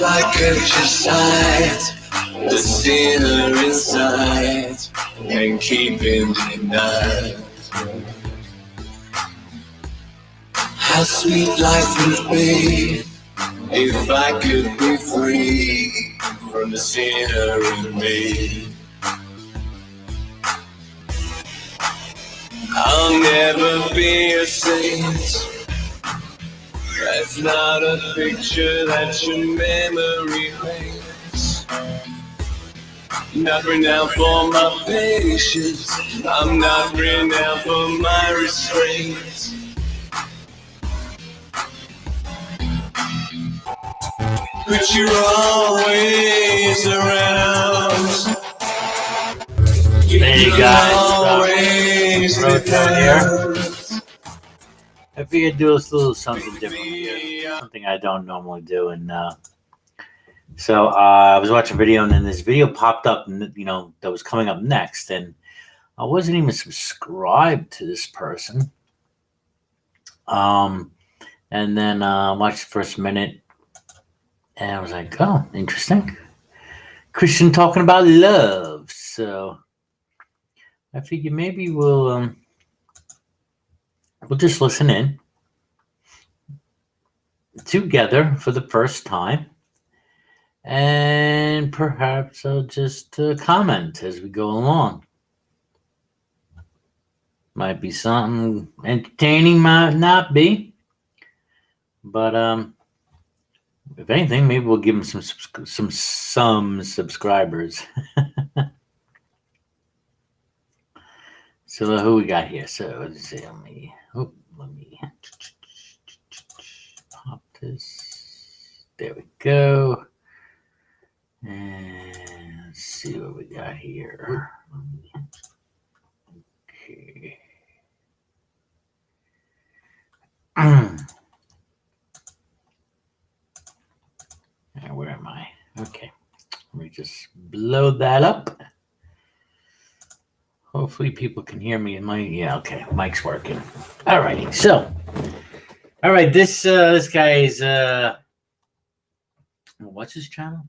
If I could just hide the sinner inside and keep him denied, how sweet life would be if I could be free from the sinner in me. I'll never be a saint. That's not a picture that your memory paints. Not renowned for my patience, I'm not renowned for my restraint. But you're always around. Hey guys, Always Rose down here. without. I figured do a little something different here, something I don't normally do, and so I was watching a video, and then this video popped up, and that was coming up next, and I wasn't even subscribed to this person. And then I watched the first minute, and I was like, oh, interesting. Christian talking about love, so I figured maybe we'll just listen in together for the first time, and perhaps I'll just comment as we go along. Might be something entertaining, might not be, but if anything, maybe we'll give him some subscribers. So who we got here? So let's see. Let me pop this. There we go. And let's see what we got here. Okay. Where am I? Okay. Let me just blow that up. Hopefully people can hear me. Yeah, okay. Mic's working. All righty. So, all right. This guy is what's his channel?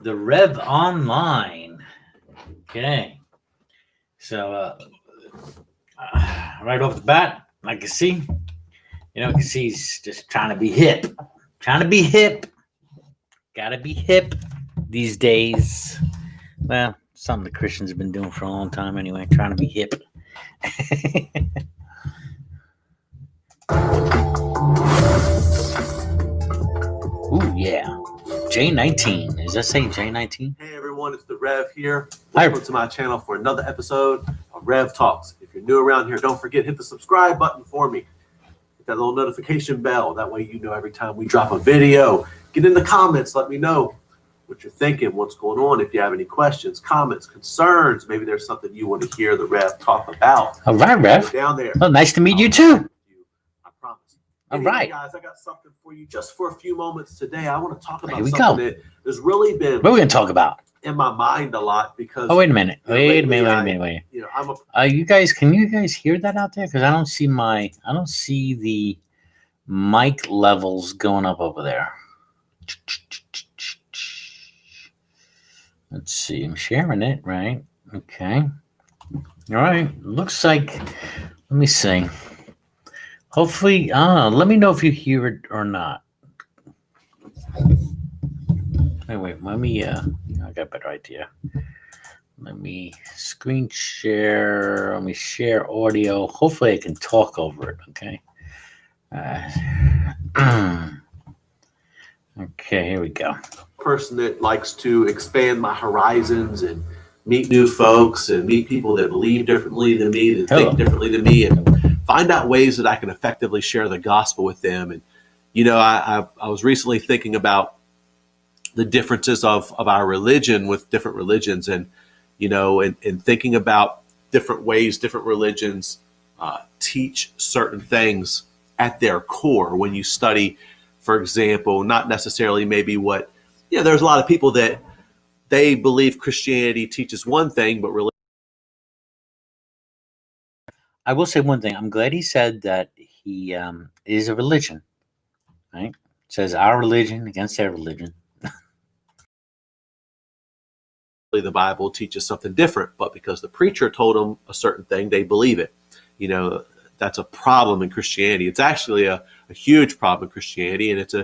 The Rev Online. Okay. So, right off the bat, I can see, I can see he's just trying to be hip. Trying to be hip. Gotta be hip these days. Well, something the Christians have been doing for a long time anyway, trying to be hip. Ooh, yeah. J19. Does that say J19? Hey everyone, it's the Rev here. Welcome to my channel for another episode of Rev Talks. If you're new around here, don't forget, hit the subscribe button for me. Hit that little notification bell. That way you know every time we drop a video. Get in the comments. Let me know what you're thinking, what's going on. If you have any questions, comments, concerns, maybe there's something you want to hear the Rev talk about. All right, Rev. Down there. Well, nice to meet you too. I promise. All Anyway, right. guys, I got something for you just for a few moments today. I want to talk about Here we something go. that has really been What are we going to talk about? in my mind a lot because Oh, wait a minute. Wait a lately minute. you know, I'm a Can you guys hear that out there? Because I don't see the mic levels going up over there. Let's see. I'm sharing it, right? Okay. All right. Looks like, let me see. Hopefully, let me know if you hear it or not. Wait, let me, I got a better idea. Let me screen share. Let me share audio. Hopefully I can talk over it, okay? Okay, here we go. person that likes to expand my horizons and meet new folks and meet people that believe differently than me, that think differently than me, and find out ways that I can effectively share the gospel with them. And, I was recently thinking about the differences of our religion with different religions, and, and thinking about different ways different religions teach certain things at their core. When you study, for example, not necessarily maybe what, there's a lot of people that they believe Christianity teaches one thing, but really. I will say one thing. I'm glad he said that he is a religion, right? It says our religion against their religion. the Bible teaches something different, but because the preacher told them a certain thing, they believe it. You know, that's a problem in Christianity. It's actually a huge problem in Christianity, and it's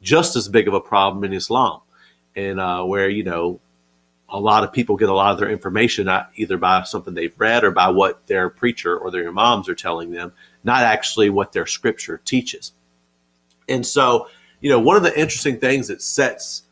just as big of a problem in Islam, and where, you know, a lot of people get a lot of their information either by something they've read or by what their preacher or their imams are telling them, not actually what their scripture teaches. And so, you know, one of the interesting things that sets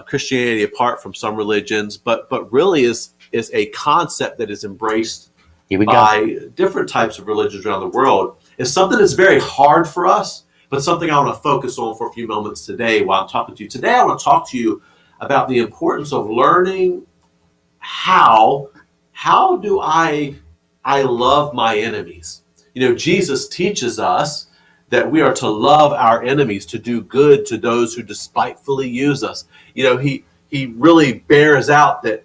Christianity apart from some religions, but really is a concept that is embraced by different types of religions around the world, is something that's very hard for us, but something I want to focus on for a few moments today while I'm talking to you. Today, I want to talk to you about the importance of learning how do I love my enemies. You know, Jesus teaches us that we are to love our enemies, to do good to those who despitefully use us. You know, he really bears out that,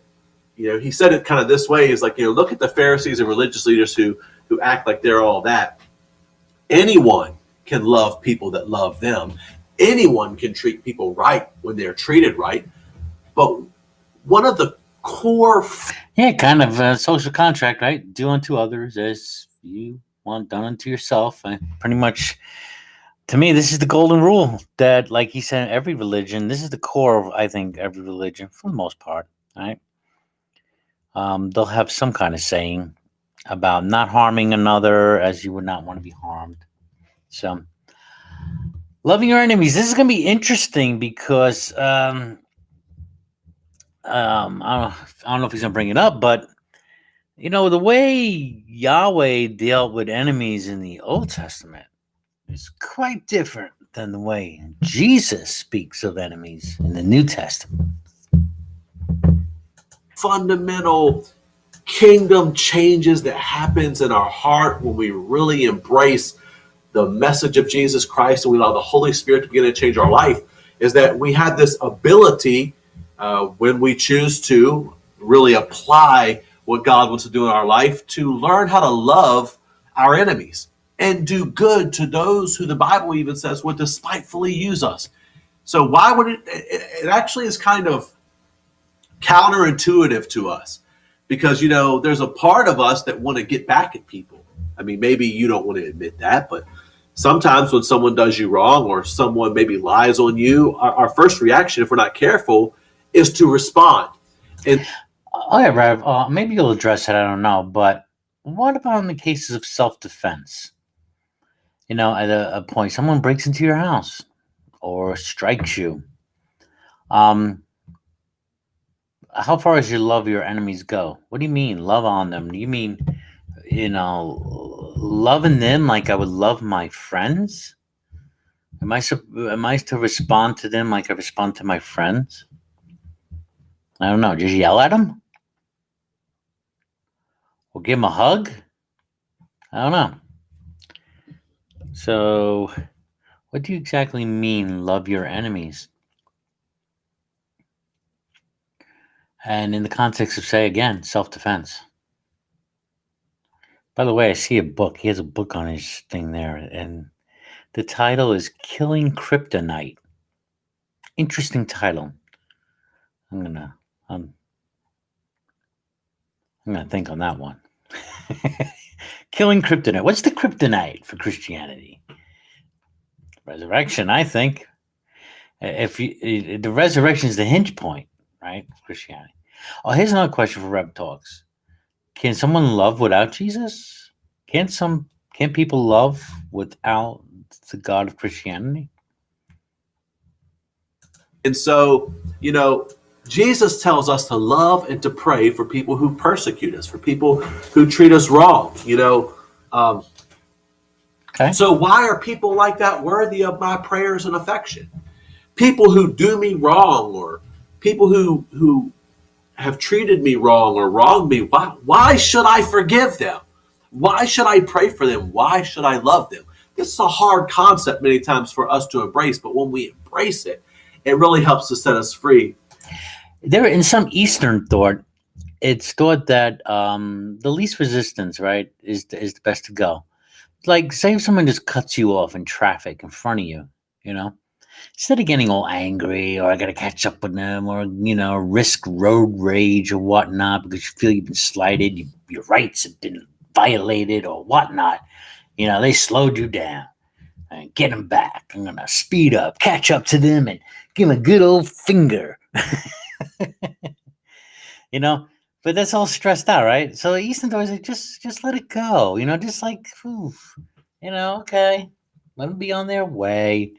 you know, he said it kind of this way. He's like, you know, look at the Pharisees and religious leaders who act like they're all that. Anyone can love people that love them. Anyone can treat people right when they're treated right. But one of the core... kind of a social contract, right? Do unto others as you want done unto yourself. Pretty much, to me, this is the golden rule that, like he said, every religion, this is the core of, I think, every religion for the most part, right? They'll have some kind of saying about not harming another as you would not want to be harmed. So, loving your enemies. This is going to be interesting because I don't know if he's going to bring it up, but you know, the way Yahweh dealt with enemies in the Old Testament is quite different than the way Jesus speaks of enemies in the New Testament. Fundamental kingdom changes that happens in our heart when we really embrace the message of Jesus Christ and we allow the Holy Spirit to begin to change our life, is that we have this ability when we choose to really apply what God wants to do in our life, to learn how to love our enemies and do good to those who the Bible even says would despitefully use us. So why would it actually is kind of counterintuitive to us, because, you know, there's a part of us that want to get back at people. I mean, maybe you don't want to admit that, but sometimes when someone does you wrong or someone maybe lies on you, our first reaction, if we're not careful, is to respond. And okay, Rev, maybe you'll address it, I don't know, but what about in the cases of self-defense? You know, at a point, someone breaks into your house or strikes you. How far does your love your enemies go? What do you mean, love on them? Do you mean, you know, loving them like I would love my friends? Am I to respond to them like I respond to my friends? I don't know. Just yell at them? Or give them a hug? I don't know. So, what do you exactly mean, love your enemies? And in the context of, say, again, self-defense. By the way, I see a book. He has a book on his thing there. And the title is Killing Kryptonite. Interesting title. I'm gonna think on that one. Killing Kryptonite. What's the kryptonite for Christianity? Resurrection, I think. The resurrection is the hinge point, right, of Christianity. Oh, here's another question for Rev Talks. Can someone love without Jesus? Can't people love without the God of Christianity? And so, you know, Jesus tells us to love and to pray for people who persecute us, for people who treat us wrong, you know. Okay. So why are people like that worthy of my prayers and affection? People who do me wrong, or people who have treated me wrong or wronged me, why should I forgive them? Why should I pray for them? Why should I love them? This is a hard concept many times for us to embrace, but when we embrace it, it really helps to set us free. There, in some Eastern thought, it's thought that the least resistance, right, is the best to go. Like, say if someone just cuts you off in traffic in front of you, you know, Instead of getting all angry or I got to catch up with them or, risk road rage or whatnot because you feel you've been slighted, your rights have been violated or whatnot, they slowed you down. And get them back. I'm going to speed up, catch up to them, and give them a good old finger. But that's all stressed out, right? So Eastern Door is like, just let it go. Just like, oof, okay. Let them be on their way.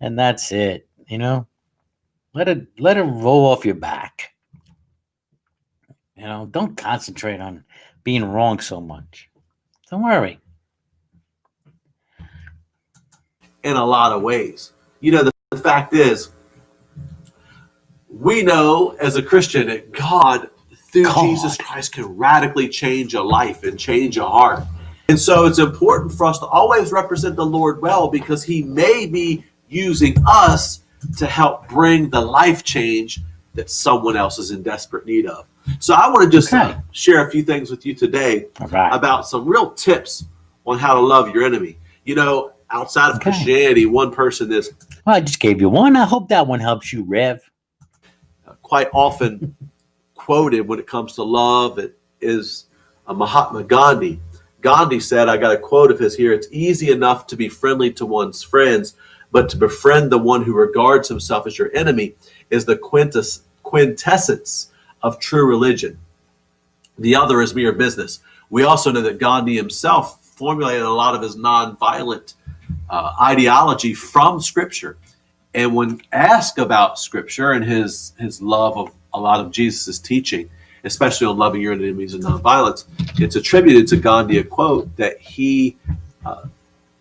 And that's it. Let it roll off your back. Don't concentrate on being wrong so much. Don't worry. In a lot of ways. The fact is, we know as a Christian that God, through Jesus Christ, can radically change a life and change a heart. And so it's important for us to always represent the Lord well, because he may be using us to help bring the life change that someone else is in desperate need of. So I want to just share a few things with you today about some real tips on how to love your enemy. Outside of Christianity, one person is... Well, I just gave you one. I hope that one helps you, Rev. Quite often quoted when it comes to love, it is Mahatma Gandhi. Gandhi said, I got a quote of his here, "It's easy enough to be friendly to one's friends, but to befriend the one who regards himself as your enemy is the quintessence of true religion. The other is mere business." We also know that Gandhi himself formulated a lot of his nonviolent ideology from Scripture. And when asked about Scripture and his love of a lot of Jesus's teaching, especially on loving your enemies and nonviolence, it's attributed to Gandhi a quote that he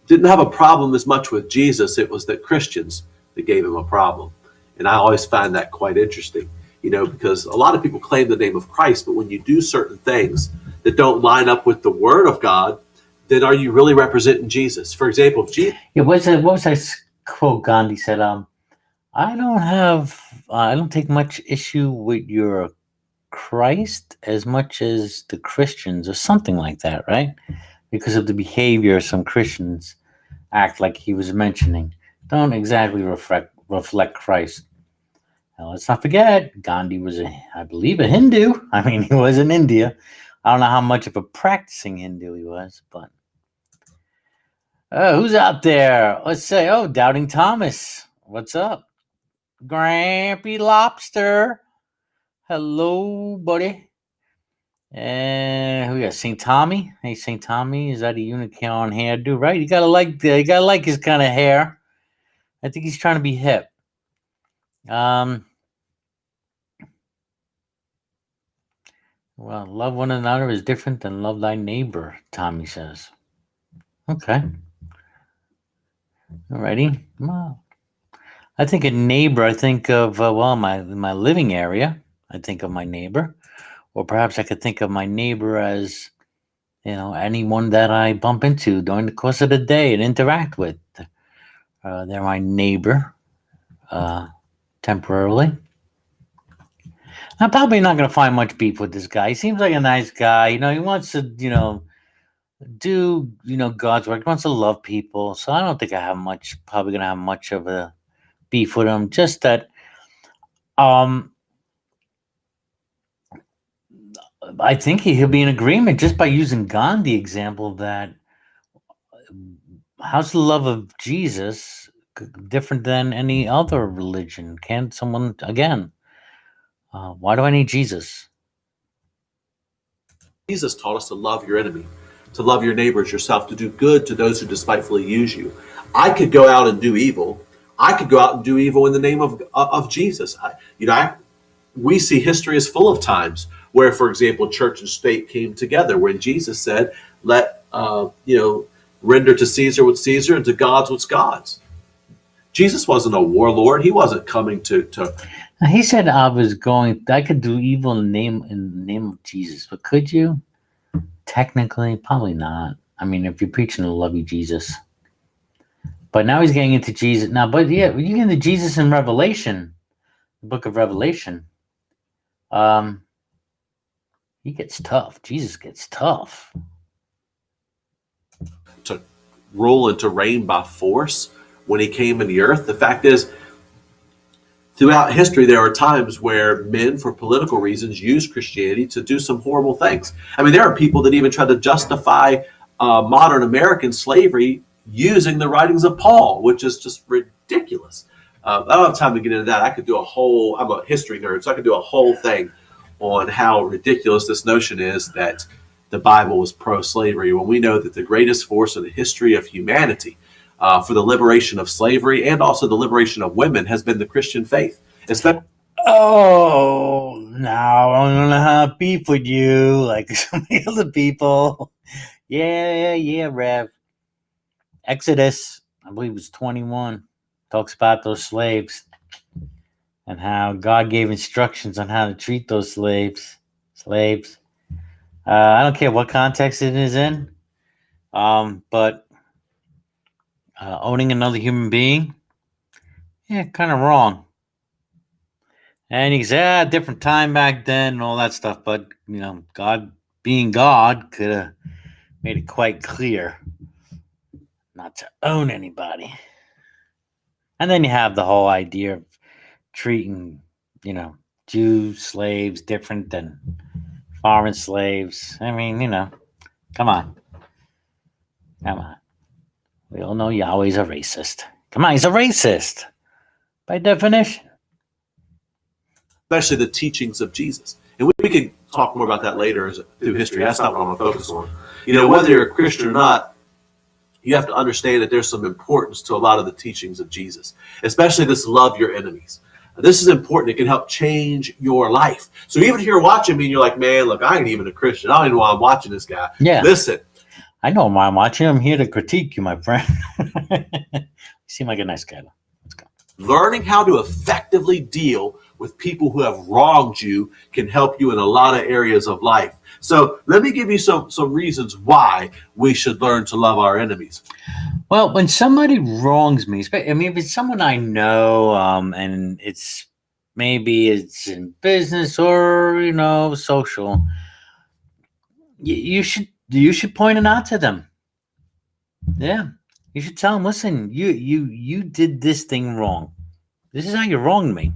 didn't have a problem as much with Jesus. It was that Christians that gave him a problem. And I always find that quite interesting, because a lot of people claim the name of Christ, but when you do certain things that don't line up with the Word of God, then are you really representing Jesus? For example, Jesus... Yeah, what was that quote Gandhi said? I don't take much issue with your Christ as much as the Christians, or something like that, right? Because of the behavior some Christians act like he was mentioning. Don't exactly reflect Christ. Now, let's not forget, Gandhi was, I believe, a Hindu. I mean, he was in India. I don't know how much of a practicing Hindu he was, but... who's out there? Let's say, Doubting Thomas. What's up? Grampy Lobster. Hello, buddy. And who got St. Tommy? Hey, St. Tommy, is that a unicorn hairdo? Right? You gotta like his kind of hair. I think he's trying to be hip. Well, love one another is different than love thy neighbor, Tommy says. Okay. Alrighty. Well, I think a neighbor, I think of, my living area. I think of my neighbor. Or perhaps I could think of my neighbor as, anyone that I bump into during the course of the day and interact with. They're my neighbor, temporarily. I'm probably not going to find much beef with this guy. He seems like a nice guy. He wants to, do, God's work. He wants to love people. So I don't think probably going to have much of a beef with him. Just that, I think he'll be in agreement just by using Gandhi example that how's the love of Jesus different than any other religion? Can't someone, again, why do I need Jesus? Jesus taught us to love your enemy, to love your neighbors, yourself, to do good to those who despitefully use you. I could go out and do evil. I could go out and do evil in the name of Jesus. We see history is full of times where, for example, church and state came together when Jesus said, let, render to Caesar what's Caesar and to God's what's God's. Jesus wasn't a warlord. He wasn't coming to. He said I could do evil in the name of Jesus, but could you? Technically, probably not. I mean, if you're preaching to love you, Jesus. But now he's getting into Jesus. Now, but yeah, you get into Jesus in Revelation, the book of Revelation. He gets tough. Jesus gets tough. To rule and to reign by force, when he came in the earth. The fact is, throughout history, there are times where men, for political reasons, use Christianity to do some horrible things. I mean, there are people that even try to justify modern American slavery using the writings of Paul, which is just ridiculous. I don't have time to get into that. I could do I'm a history nerd, so I could do a whole thing on how ridiculous this notion is that the Bible was pro-slavery, when we know that the greatest force in the history of humanity for the liberation of slavery and also the liberation of women has been the Christian faith. Oh, now I'm gonna have beef with you like some of the other people. Yeah, Rev. Exodus, I believe it's 21, talks about those slaves and how God gave instructions on how to treat those slaves. I don't care what context it is in, but owning another human being, yeah, kind of wrong. And you can say, different time back then and all that stuff, but God being God could have made it quite clear not to own anybody. And then you have the whole idea of treating, Jews, slaves different than foreign slaves. I mean, come on. We all know Yahweh's a racist. Come on, he's a racist by definition. Especially the teachings of Jesus. And we can talk more about that later through history. That's not what I'm going to focus on. Whether you're a Christian or not, you have to understand that there's some importance to a lot of the teachings of Jesus, especially this love your enemies. This is important. It can help change your life. So even if you're watching me and you're like, man, look, I ain't even a Christian. I don't even know why I'm watching this guy. Yeah. Listen. I know why I'm watching. I'm here to critique you, my friend. You seem like a nice guy. Let's go. Learning how to effectively deal with people who have wronged you can help you in a lot of areas of life. So let me give you some reasons why we should learn to love our enemies. Well, when somebody wrongs me, I mean, if it's someone I know, and it's in business or social, you should point it out to them. Yeah, you should tell them, listen, you did this thing wrong. This is how you wronged me.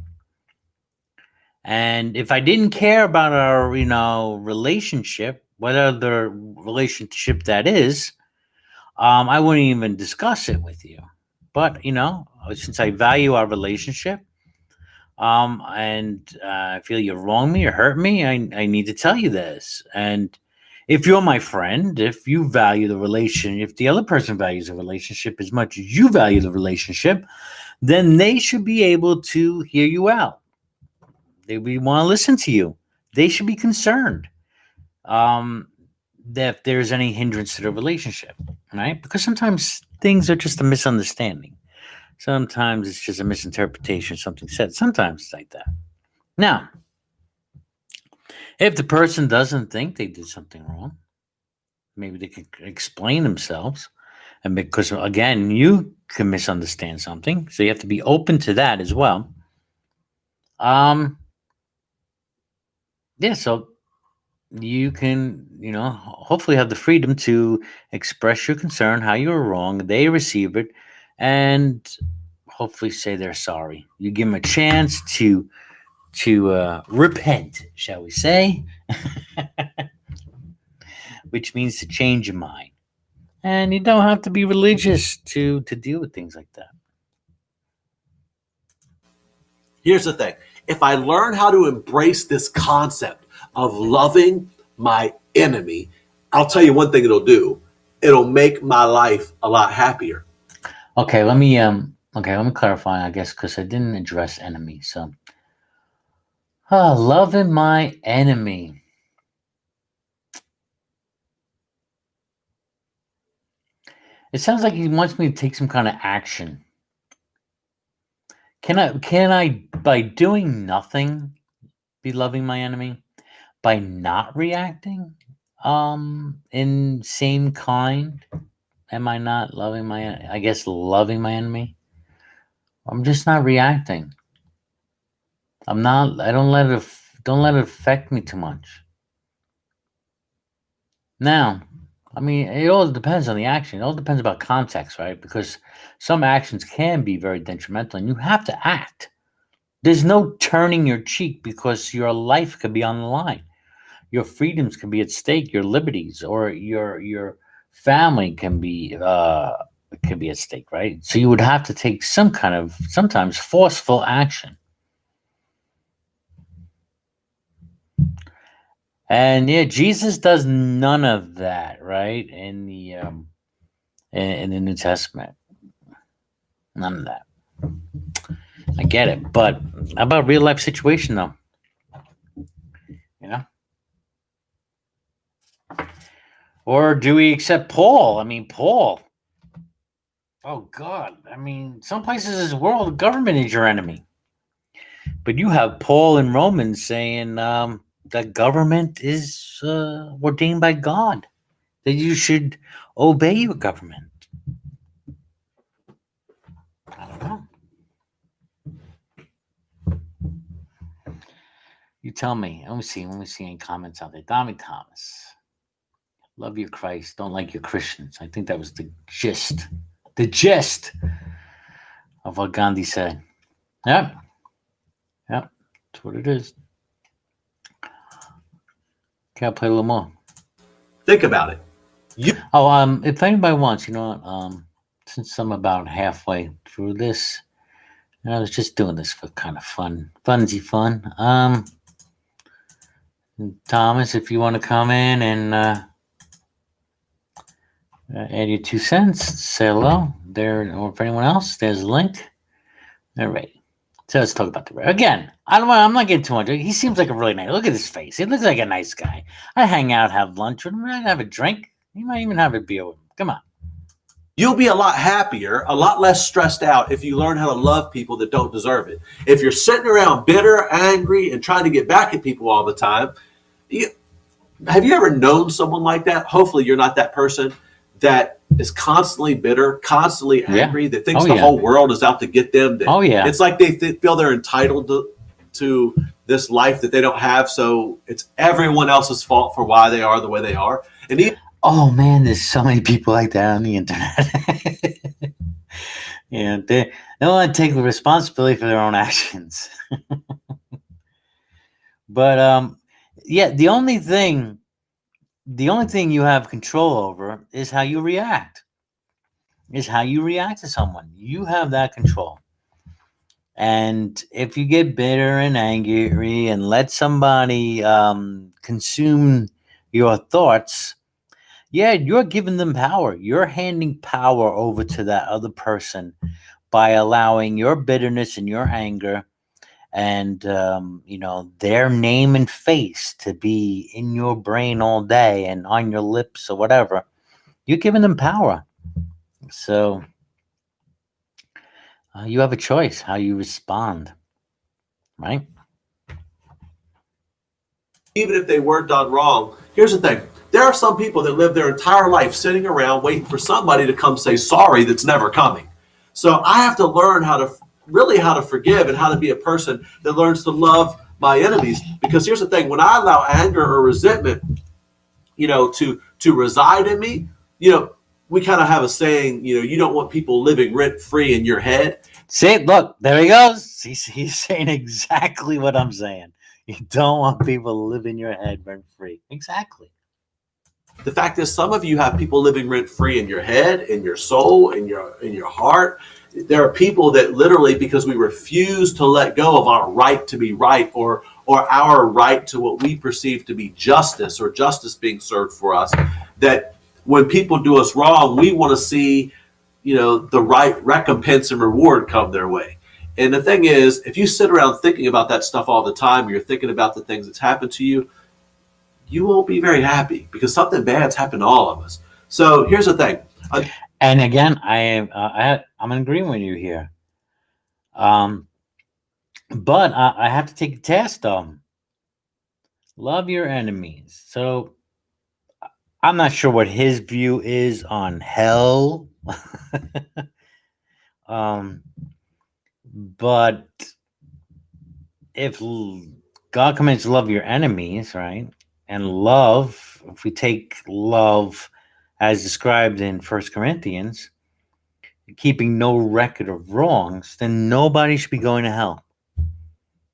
And if I didn't care about our, relationship, whatever relationship that is, I wouldn't even discuss it with you. But, since I value our relationship, and I feel you wronged me or hurt me, I need to tell you this. And if you're my friend, if you value the relation, if the other person values the relationship as much as you value the relationship, then they should be able to hear you out. They want to listen to you. They should be concerned that if there's any hindrance to the relationship, right? Because sometimes things are just a misunderstanding. Sometimes it's just a misinterpretation, something said. Sometimes it's like that. Now, if the person doesn't think they did something wrong, maybe they can explain themselves. And because, again, you can misunderstand something. So you have to be open to that as well. Yeah, so you can, hopefully have the freedom to express your concern, how you were wrong. They receive it, and hopefully say they're sorry. You give them a chance to repent, shall we say, which means to change your mind. And you don't have to be religious to deal with things like that. Here's the thing. If I learn how to embrace this concept of loving my enemy, I'll tell you one thing it'll do. It'll make my life a lot happier. Okay, let me clarify, I guess, because I didn't address enemy. So, loving my enemy. It sounds like he wants me to take some kind of action. Can I, by doing nothing, be loving my enemy? By not reacting, in same kind, am I not loving loving my enemy? I'm just not reacting. I don't let it affect me too much. Now, I mean, it all depends on the action. It all depends about context, right? Because some actions can be very detrimental and you have to act. There's no turning your cheek because your life could be on the line. Your freedoms can be at stake, your liberties, or your family can be at stake, right? So you would have to take some kind of sometimes forceful action. And yeah, Jesus does none of that, right? In the New Testament, none of that. I get it, but how about real life situation though? You know, or do we accept Paul? I mean, Paul. Oh God! I mean, some places in the world, the government is your enemy, but you have Paul in Romans saying that government is ordained by God. That you should obey your government. I don't know. You tell me. Let me see. Let me see any comments out there. Tommy Thomas. Love your Christ. Don't like your Christians. I think that was the gist. The gist of what Gandhi said. Yep. Yep. That's what it is. Can I play a little more? Think about it. If anybody wants, you know what, since I'm about halfway through this, and I was just doing this for kind of funsy fun. Thomas, if you want to come in and add your 2 cents, say hello there, or for anyone else, there's a link. All right. So let's talk about the again. I'm not getting too much. He seems like a really nice. Look at his face. He looks like a nice guy. I hang out, have lunch with him. I'd have a drink. He might even have a beer with him. Come on. You'll be a lot happier, a lot less stressed out if you learn how to love people that don't deserve it. If you're sitting around bitter, angry, and trying to get back at people all the time, have you ever known someone like that? Hopefully you're not that person that is constantly bitter, constantly angry, that thinks the whole world is out to get them. That it's like they feel they're entitled to this life that they don't have, so it's everyone else's fault for why they are the way they are. And oh man, there's so many people like that on the internet. They don't want to take the responsibility for their own actions. But the only thing you have control over is how you react. Is how you react to someone. You have that control. And if you get bitter and angry and let somebody consume your thoughts, you're giving them power. You're handing power over to that other person by allowing your bitterness and your anger and their name and face to be in your brain all day and on your lips or whatever. You're giving them power. So you have a choice how you respond, right? Even if they weren't done wrong, here's the thing. There are some people that live their entire life sitting around waiting for somebody to come say sorry that's never coming. So I have to learn how to forgive and how to be a person that learns to love my enemies. Because here's the thing. When I allow anger or resentment, to reside in me, we kind of have a saying, you don't want people living rent free in your head. See, look, there he goes. He's saying exactly what I'm saying. You don't want people to live in your head rent free. Exactly. The fact is, some of you have people living rent free in your head, in your soul, in your heart. There are people that literally, because we refuse to let go of our right to be right, or our right to what we perceive to be justice, or justice being served for us, that when people do us wrong, we want to see, the right recompense and reward come their way. And the thing is, if you sit around thinking about that stuff all the time, you're thinking about the things that's happened to you, you won't be very happy, because something bad's happened to all of us. So here's the thing. And again, I'm in agreement with you here. But I have to take a test though. Love your enemies. So I'm not sure what his view is on hell. But if God commands to love your enemies, right? And love, if we take love as described in 1 Corinthians, keeping no record of wrongs, then nobody should be going to hell.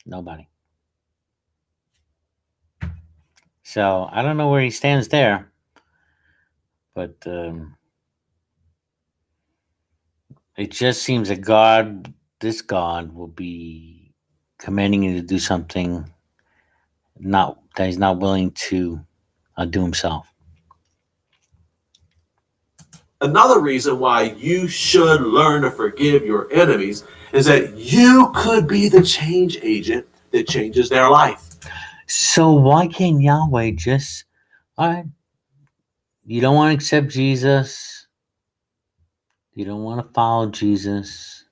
Nobody. So I don't know where he stands there, but it just seems that this God, will be commanding you to do something that he's not willing to do himself. Another reason why you should learn to forgive your enemies is that you could be the change agent that changes their life. So why can't Yahweh just, all right, you don't want to accept Jesus, you don't want to follow Jesus,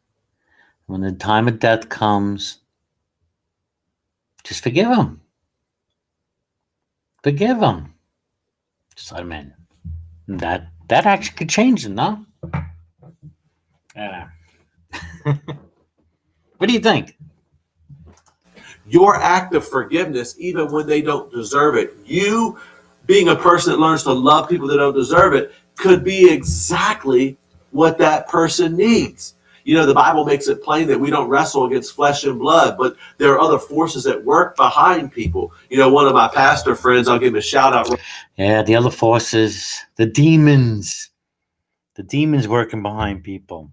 when the time of death comes, just forgive him. Forgive him. Just let him in. That actually could change them, no? What do you think? Your act of forgiveness, even when they don't deserve it, you being a person that learns to love people that don't deserve it, could be exactly what that person needs. You know, the Bible makes it plain that we don't wrestle against flesh and blood, but there are other forces at work behind people. You know, one of my pastor friends, I'll give him a shout out. Yeah, the other forces, the demons working behind people.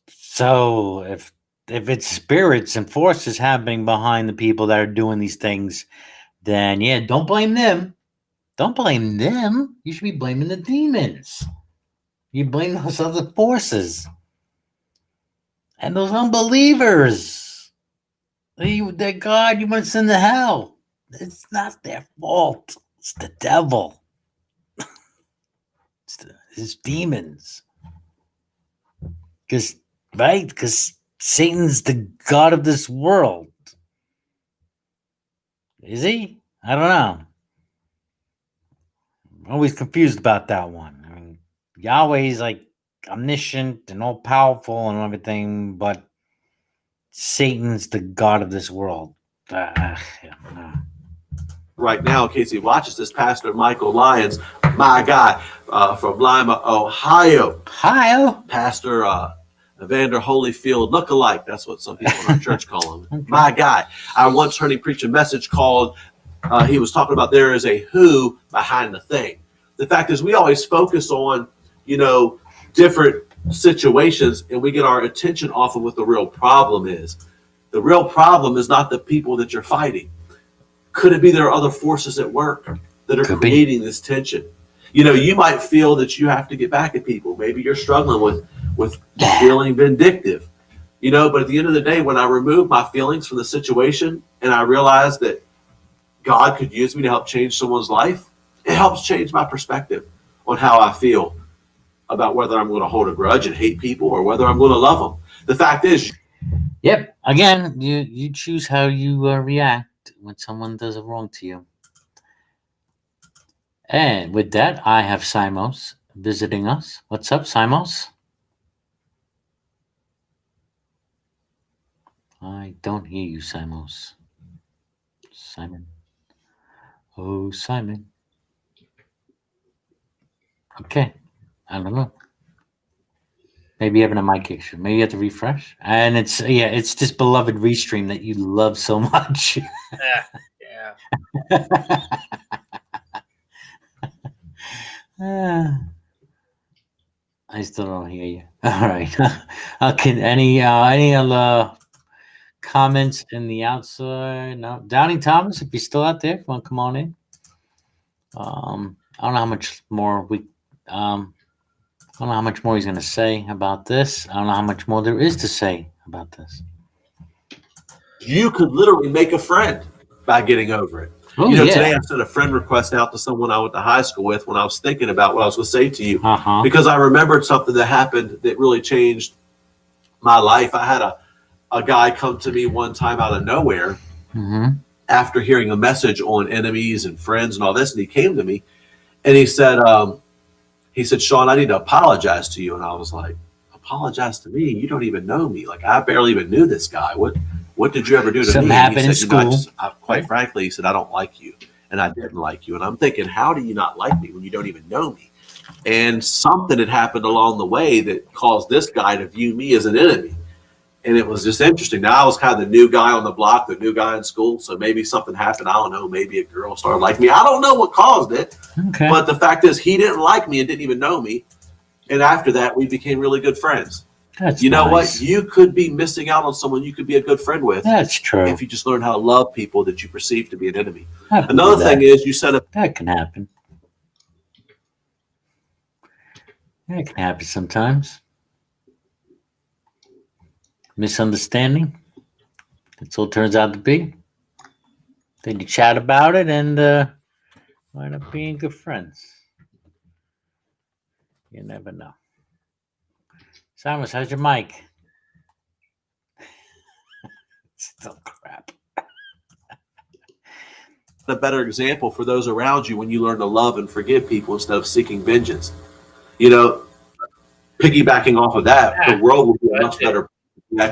So if it's spirits and forces happening behind the people that are doing these things, then yeah, don't blame them. Don't blame them. You should be blaming the demons. You blame those other forces. And those unbelievers. That God, you must send to hell. It's not their fault. It's the devil. It's demons. Because Satan's the god of this world. Is he? I don't know. I'm always confused about that one. I mean, Yahweh's like omniscient and all powerful and everything, but Satan's the god of this world. Right now, in case he watches this, Pastor Michael Lyons, my guy from Lima, Ohio. Pastor Evander Holyfield lookalike. That's what some people in our church call him. Okay. My guy. I once heard him preach a message called, he was talking about there is a who behind the thing. The fact is we always focus on, you know, different situations and we get our attention off of what the real problem is. The real problem is not the people that you're fighting. Could it be there are other forces at work that are creating this tension? You know, you might feel that you have to get back at people. Maybe you're struggling with feeling vindictive. You know, but at the end of the day, when I remove my feelings from the situation and I realize that God could use me to help change someone's life, it helps change my perspective on how I feel about whether I'm going to hold a grudge and hate people or whether I'm going to love them. The fact is, yep. Again, you choose how you react when someone does a wrong to you. And with that, I have Simos visiting us. What's up, Simos? I don't hear you, Simos. Simon. Oh, Simon. Okay. I don't know. Maybe you having a mic issue. Maybe you have to refresh. And it's this beloved Restream that you love so much. Yeah. I still don't hear you. All right. Okay. Any other comments in the outside? No. Downey Thomas, if you're still out there, want to come on in? I don't know how much more I don't know how much more he's going to say about this. I don't know how much more there is to say about this. You could literally make a friend by getting over it. Oh, you know, yeah. Today I sent a friend request out to someone I went to high school with when I was thinking about what I was going to say to you. Because I remembered something that happened that really changed my life. I had a guy come to me one time out of nowhere after hearing a message on enemies and friends and all this. And he came to me and he said, Sean, I need to apologize to you. And I was like, apologize to me? You don't even know me. Like, I barely even knew this guy. What did you ever do to Something me? happened in school. Quite frankly, he said, I don't like you. and I didn't like you. And I'm thinking, how do you not like me when you don't even know me? And something had happened along the way that caused this guy to view me as an enemy. And it was just interesting. Now I was kind of the new guy on the block, the new guy in school. So maybe something happened. I don't know. Maybe a girl started liking me. I don't know what caused it. Okay. But the fact is, he didn't like me and didn't even know me. And after that, we became really good friends. That's You know nice. what? You could be missing out on someone you could be a good friend with That's true. if you just learn how to love people that you perceive to be an enemy. I believe Another that. thing is, you said That can happen. That can happen sometimes. Misunderstanding. That's all it turns out to be. Then you chat about it and wind up being good friends. You never know. Simon, how's your mic? Still crap. a better example for those around you when you learn to love and forgive people instead of seeking vengeance. You know, piggybacking off of that, the world will be a much better.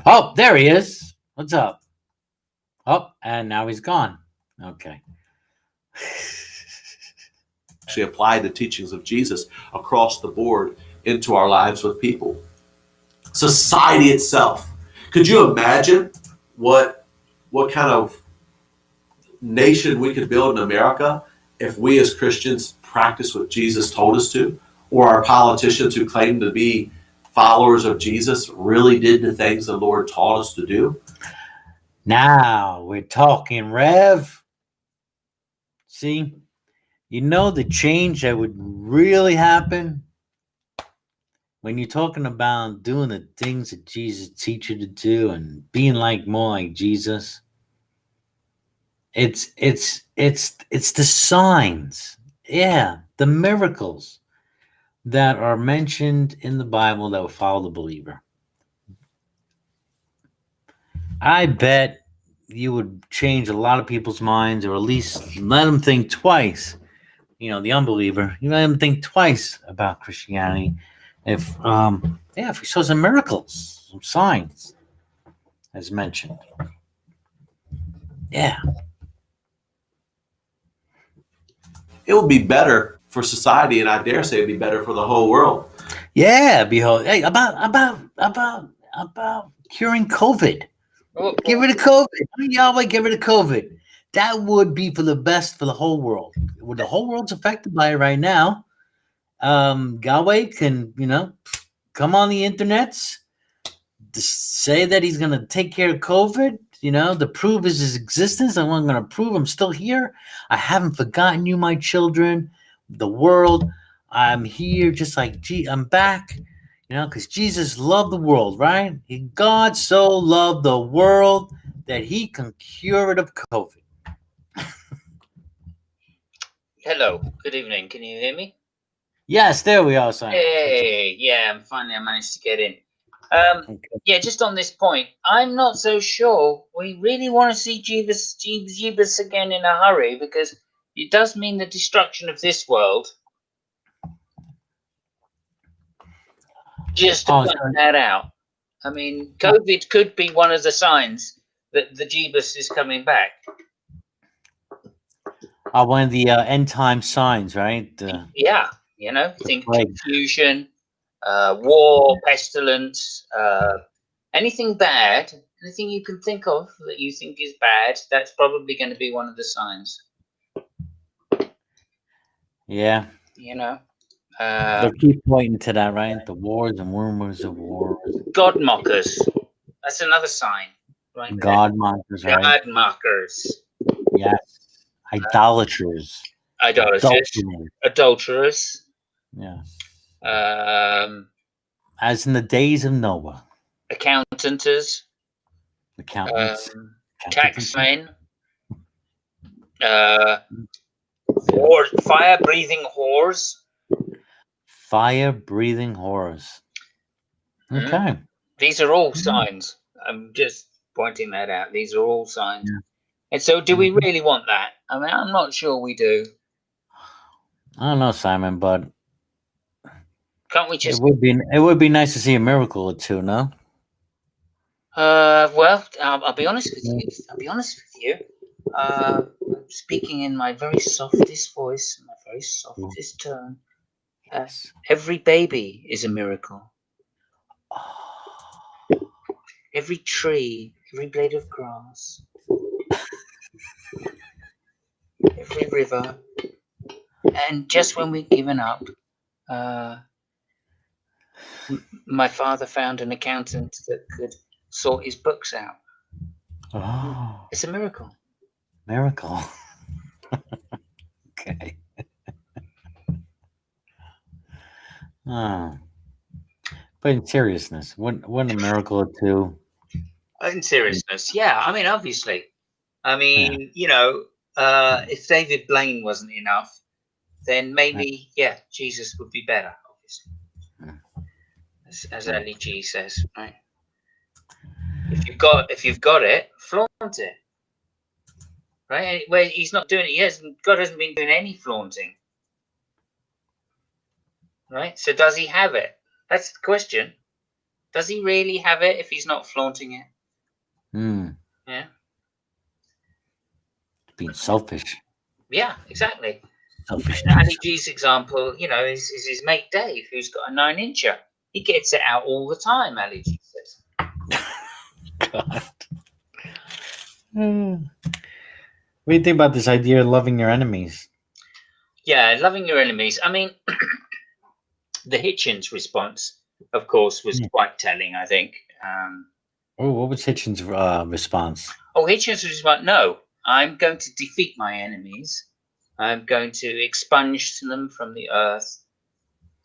Oh, there he is. What's up? Oh, and now he's gone. Okay. Actually apply the teachings of Jesus across the board into our lives with people. Society itself. Could you imagine what kind of nation we could build in America if we as Christians practice what Jesus told us to, or our politicians who claim to be followers of Jesus really did the things the Lord taught us to do? Now we're talking, Rev. See, you know the change that would really happen when you're talking about doing the things that Jesus teach you to do and being more like Jesus. It's the signs, the miracles that are mentioned in the Bible that will follow the believer. I bet you would change a lot of people's minds, or at least let them think twice. You know, the unbeliever, you let them think twice about Christianity if we saw some miracles, some signs, as mentioned. Yeah. It would be better for society, and I dare say it'd be better for the whole world. Yeah, behold. Hey, about curing COVID. Get rid of COVID. Yahweh, get rid of COVID. That would be for the best for the whole world. Well, the whole world's affected by it right now. Yahweh can, come on the internets to say that he's going to take care of COVID, to prove his existence. I'm going to prove I'm still here. I haven't forgotten you, my children, the world. I'm here just like I'm back, because Jesus loved the world, right? God so loved the world that he can cure it of COVID. Hello, good evening. Can you hear me? Yes, there we are, Simon. Hey, yeah, finally I managed to get in. Yeah, just on this point, I'm not so sure we really want to see Jeebus again in a hurry, because it does mean the destruction of this world. Just to point that out. I mean, COVID could be one of the signs that the Jeebus is coming back. One of the end time signs, right? Yeah, think confusion, war, pestilence, anything bad, anything you can think of that you think is bad, that's probably going to be one of the signs. Yeah. They keep pointing to that, right? The wars and rumors of wars. God mockers. That's another sign, right? God mockers, right? God mockers. Yes. Idolaters. Adulterers. Yeah. As in the days of Noah. Accountants. Taxmen. Fire-breathing whores. Fire-breathing whores. Okay. These are all signs. I'm just pointing that out. These are all signs. Yeah. And so do we really want that? I mean, I'm not sure we do. I don't know, Simon, but can't we just... It would be nice to see a miracle or two, no? Well, I'll be honest with you. speaking in my very softest voice, my very softest tone, Yes. every baby is a miracle. Every tree, every blade of grass, every river, and just when we'd given up, my father found an accountant that could sort his books out. Oh, It's a miracle. miracle. Okay. Oh. But in seriousness, wouldn't a miracle or two? In seriousness, yeah. I mean, obviously. I mean, you know, if David Blaine wasn't enough, then maybe, yeah, Jesus would be better, obviously. As Ali G says, right? If you've got it, flaunt it. Right? Where he's not doing it, God hasn't been doing any flaunting. Right? So does he have it? That's the question. Does he really have it if he's not flaunting it? Yeah. Being selfish. Yeah, exactly. Selfish. Ali G's example, you know, is his mate Dave, who's got a 9-incher. He gets it out all the time, Ali G says. God. What do you think about this idea of loving your enemies? Yeah, loving your enemies. I mean, the Hitchens response, of course, was quite telling, I think. What was Hitchens' response? Oh, Hitchens was like, no, I'm going to defeat my enemies. I'm going to expunge them from the earth.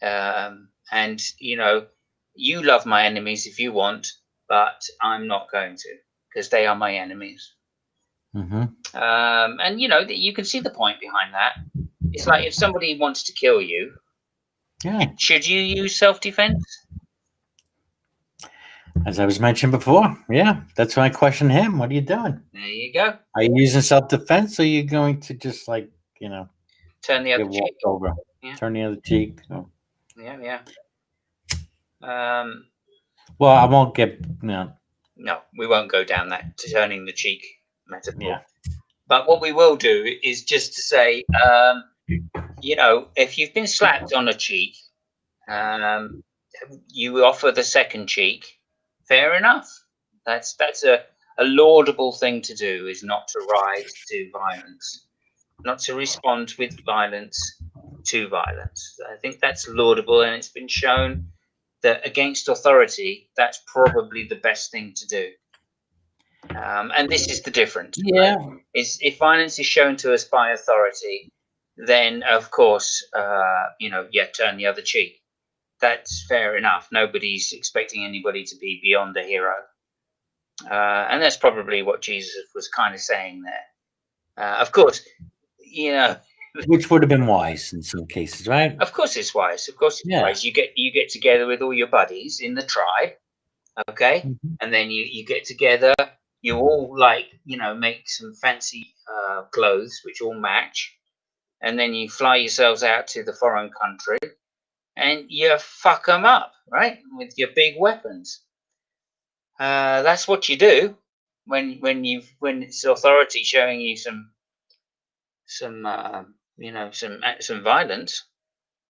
And, you know, you love my enemies if you want, but I'm not going to, because they are my enemies. Mm-hmm. And, you know, you can see the point behind that. It's like if somebody wants to kill you, should you use self-defense? As I was mentioned before, yeah, that's why I question him. What are you doing? There you go. Are you using self-defense, or are you going to just, like, you know, turn the other cheek? Over. Yeah. Turn the other cheek. Oh. Yeah. Well, I won't get No, we won't go down that turning the cheek metaphor. Yeah. But what we will do is just to say, you know, if you've been slapped on a cheek, you offer the second cheek. Fair enough. That's a laudable thing to do, is not to rise to violence, not to respond with violence to violence. I think that's laudable, and it's been shown that against authority, that's probably the best thing to do. And this is the difference. Yeah. Right? Is if violence is shown to us by authority, then of course, you know, turn the other cheek. That's fair enough. Nobody's expecting anybody to be beyond a hero. And that's probably what Jesus was kind of saying there. Of course, you know, which would have been wise in some cases, right? Of course it's wise. Of course it's wise. You get together with all your buddies in the tribe, okay? Mm-hmm. And then you get together, you all, like, you know, make some fancy clothes which all match, and then you fly yourselves out to the foreign country and you fuck them up, right? With your big weapons. That's what you do when it's authority showing you some you know, some violence.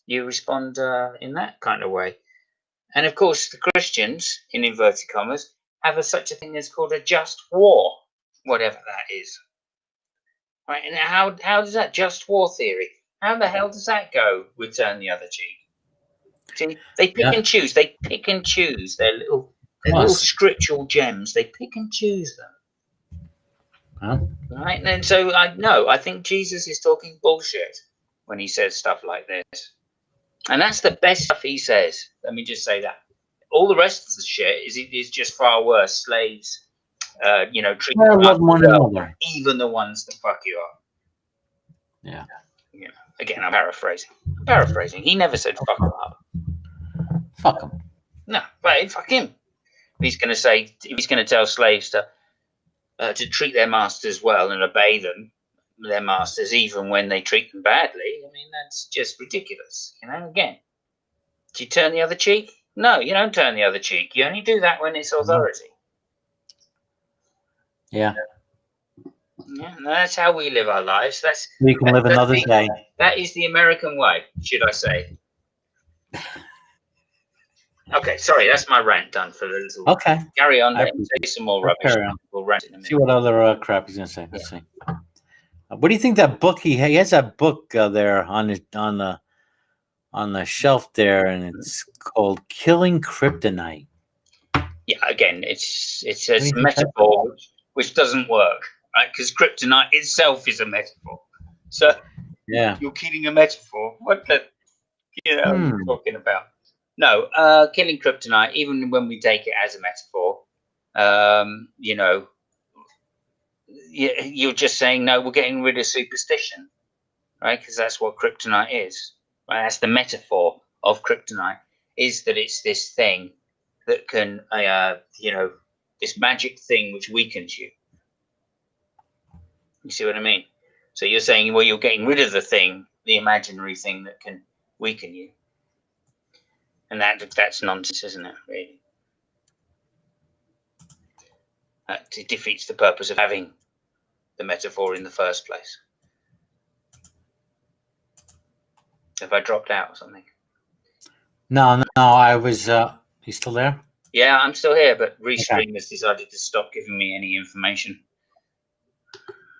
You respond in that kind of way. And of course, the Christians, in inverted commas, have such a thing as called a just war, whatever that is. Right? And how does that just war theory? How the hell does that go with turn the other cheek? See, they pick and choose. They pick and choose their little scriptural gems. They pick and choose them. Huh? Right? And so I think Jesus is talking bullshit when he says stuff like this. And that's the best stuff he says. Let me just say that. All the rest of the shit is just far worse. Slaves, you know, treat one another, even the ones that fuck you up. Yeah. You know, again, I'm paraphrasing. He never said fuck him up. Fuck him. No, but fuck him. If he's going to tell slaves to treat their masters well and obey their masters, even when they treat them badly. I mean, that's just ridiculous. You know, again, do you turn the other cheek? No, you don't turn the other cheek. You only do that when it's authority. Yeah. Yeah, no, that's how we live our lives. That's We can live another day. that is the American way, should I say? Okay, sorry, that's my rant done for the little. Okay. Carry on. I Let me say some more I'll rubbish. carry on. We'll rant in a See minute. what other crap he's gonna say. Let's see. What do you think that book he has that book there on the shelf there, and it's called Killing Kryptonite. Yeah, again, it's do a you think metaphor which doesn't work, right? Because kryptonite itself is a metaphor. So Yeah. you're killing a metaphor. What the are you talking about? No, killing kryptonite, even when we take it as a metaphor, you're just saying, no, we're getting rid of superstition, right? Because that's what kryptonite is, right? That's the metaphor of kryptonite, is that it's this thing that can, this magic thing which weakens you. You see what I mean? So you're saying, well, you're getting rid of the thing, the imaginary thing that can weaken you. And that's nonsense, isn't it, really? It defeats the purpose of having the metaphor in the first place. Have I dropped out or something? No, I was you still there? Yeah, I'm still here, but Restream has decided to stop giving me any information.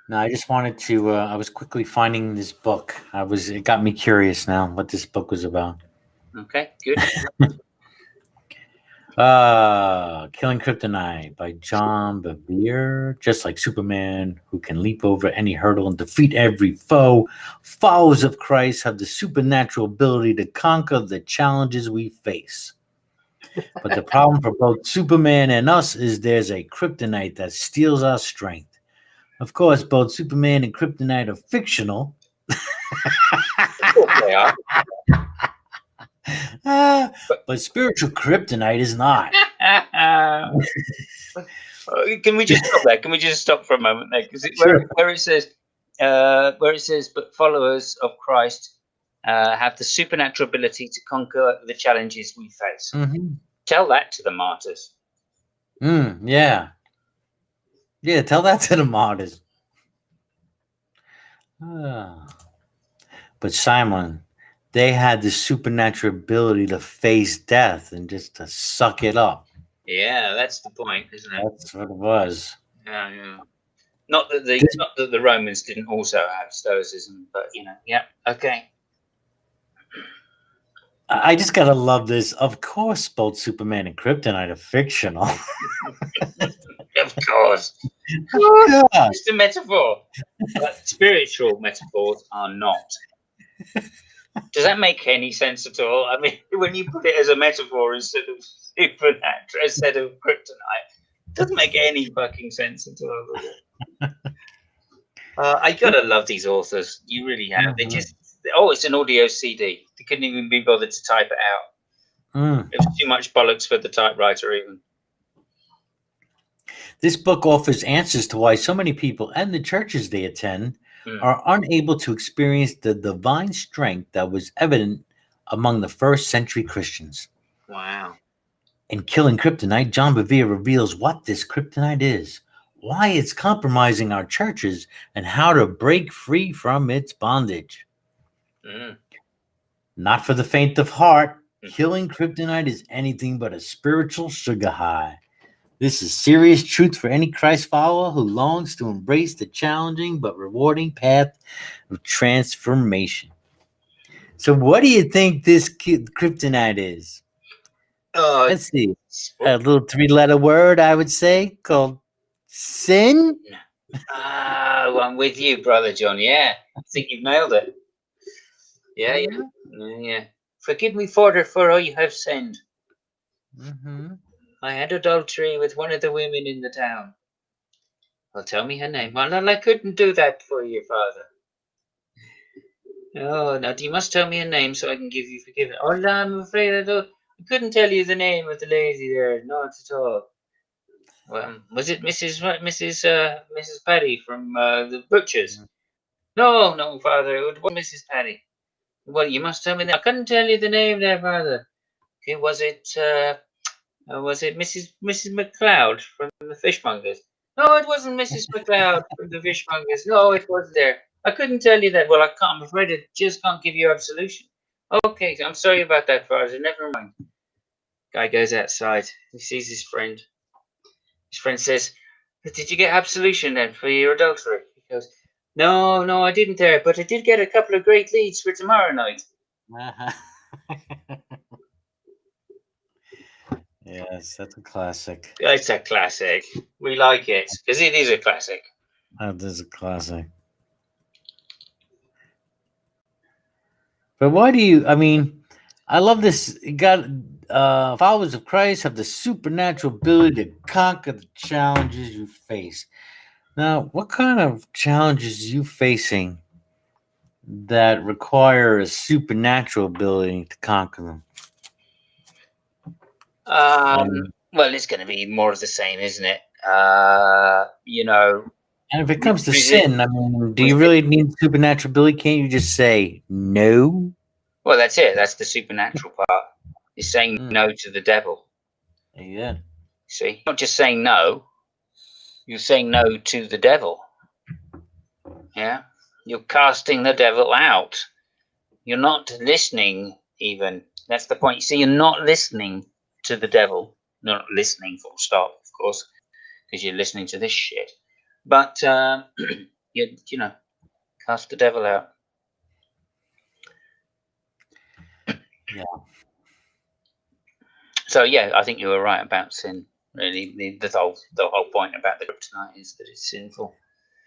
No, I just wanted to I was quickly finding this book. It got me curious now what this book was about. Okay, good. Killing Kryptonite by John Bevere. Just like Superman, who can leap over any hurdle and defeat every foe, followers of Christ have the supernatural ability to conquer the challenges we face. But the problem for both Superman and us is there's a kryptonite that steals our strength. Of course, both Superman and Kryptonite are fictional. They are. But spiritual kryptonite is not. Can we just stop there? Can we just stop for a moment there? Because where it says, but followers of Christ have the supernatural ability to conquer the challenges we face. Mm-hmm. Tell that to the martyrs. Yeah. Yeah, tell that to the martyrs. But Simon, they had the supernatural ability to face death and just to suck it up. Yeah, that's the point, isn't it? That's what it was. Yeah. Not that the Romans didn't also have stoicism, but yeah. Okay. I just gotta love this. Of course, both Superman and Kryptonite are fictional. Of course. God. It's a metaphor. But spiritual metaphors are not. Does that make any sense at all? I mean, when you put it as a metaphor instead of supernatural, instead of kryptonite, it doesn't make any fucking sense at all. Does it? I gotta love these authors. You really have. Mm-hmm. They just. Oh, it's an audio CD. They couldn't even be bothered to type it out. It was too much bollocks for the typewriter, even. This book offers answers to why so many people and the churches they attend are unable to experience the divine strength that was evident among the first century Christians. Wow. In Killing Kryptonite, John Bevere reveals what this kryptonite is, why it's compromising our churches, and how to break free from its bondage. Not for the faint of heart, Killing Kryptonite is anything but a spiritual sugar high. This is serious truth for any Christ follower who longs to embrace the challenging but rewarding path of transformation. So what do you think this kryptonite is? Let's see. A little 3-letter word, I would say, called sin. I'm with you, brother John. Yeah, I think you've nailed it. Yeah. Forgive me, Father, for all you have sinned. I had adultery with one of the women in the town. Well, tell me her name. Well, I couldn't do that for you, Father. Oh, now you must tell me her name so I can give you forgiveness. Oh, no, I'm afraid I couldn't tell you the name of the lady there. Not at all. Well, was it Mrs. Paddy from the butcher's? No, Father, it was Mrs. Paddy. Well, you must tell me that. I couldn't tell you the name there, Father. Okay, was it Mrs. McLeod from the Fishmongers? No, it wasn't Mrs. McLeod from the Fishmongers. No, it was there. I couldn't tell you that. Well, I can't. I'm afraid I just can't give you absolution. Okay, I'm sorry about that, Father. Never mind. Guy goes outside. He sees his friend. His friend says, "Did you get absolution then for your adultery?" He goes, "No, I didn't there, but I did get a couple of great leads for tomorrow night." Yes, that's a classic. It's a classic. We like it because it is a classic. That is a classic. But why do you? I mean, I love this. Followers of Christ have the supernatural ability to conquer the challenges you face. Now, what kind of challenges are you facing that require a supernatural ability to conquer them? Well, it's going to be more of the same, isn't it? And if it comes to sin, I mean, do you really need supernatural ability? Can't you just say no? Well, that's it. That's the supernatural part. Is saying no to the devil. Yeah. See, not just saying no. You're saying no to the devil. Yeah. You're casting the devil out. You're not listening even. That's the point. You see, you're not listening to the devil. Not listening, full stop, of course, because you're listening to this shit. But, you know, cast the devil out. Yeah. So, yeah, I think you were right about sin. Really, the whole point about the kryptonite is that it's sinful.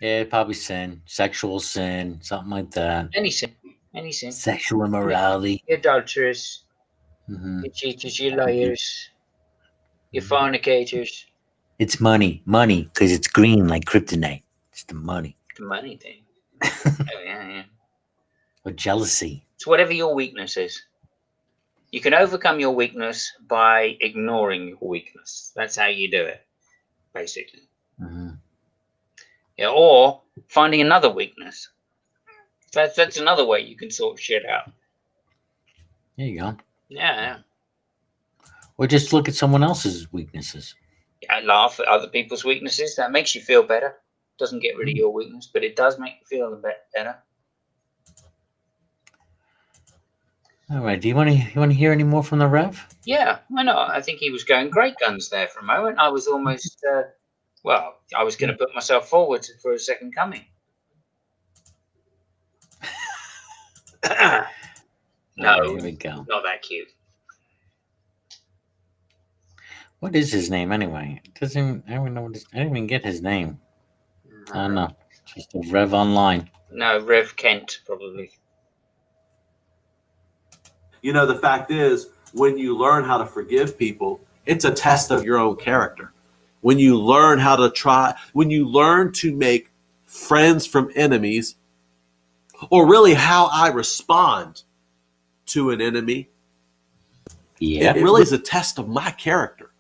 Yeah, probably sin, sexual sin, something like that. Any sin. Sexual immorality. You're adulterers. Mm-hmm. You're cheaters. You're liars. You're fornicators. It's money, because it's green like kryptonite. It's the money. The money thing. Oh, yeah. Or jealousy. It's whatever your weakness is. You can overcome your weakness by ignoring your weakness. That's how you do it, basically. Mm-hmm. Yeah, or finding another weakness. That's another way you can sort shit out. There you go. Yeah. Or just look at someone else's weaknesses. I laugh at other people's weaknesses. That makes you feel better. Doesn't get rid of your weakness, but it does make you feel a bit better. All right. Do you want to hear any more from the Rev? Yeah, why not? I think he was going great guns there for a moment. I was almost, I was going to put myself forward for a second coming. No, here we go. Not that cute. What is his name anyway? I don't even know I didn't even get his name. I don't know. Just a Rev Online. No, Rev Kent, probably. You know, the fact is, when you learn how to forgive people, it's a test of your own character. When you learn when you learn to make friends from enemies, or really how I respond to an enemy, Yeah. it really is a test of my character.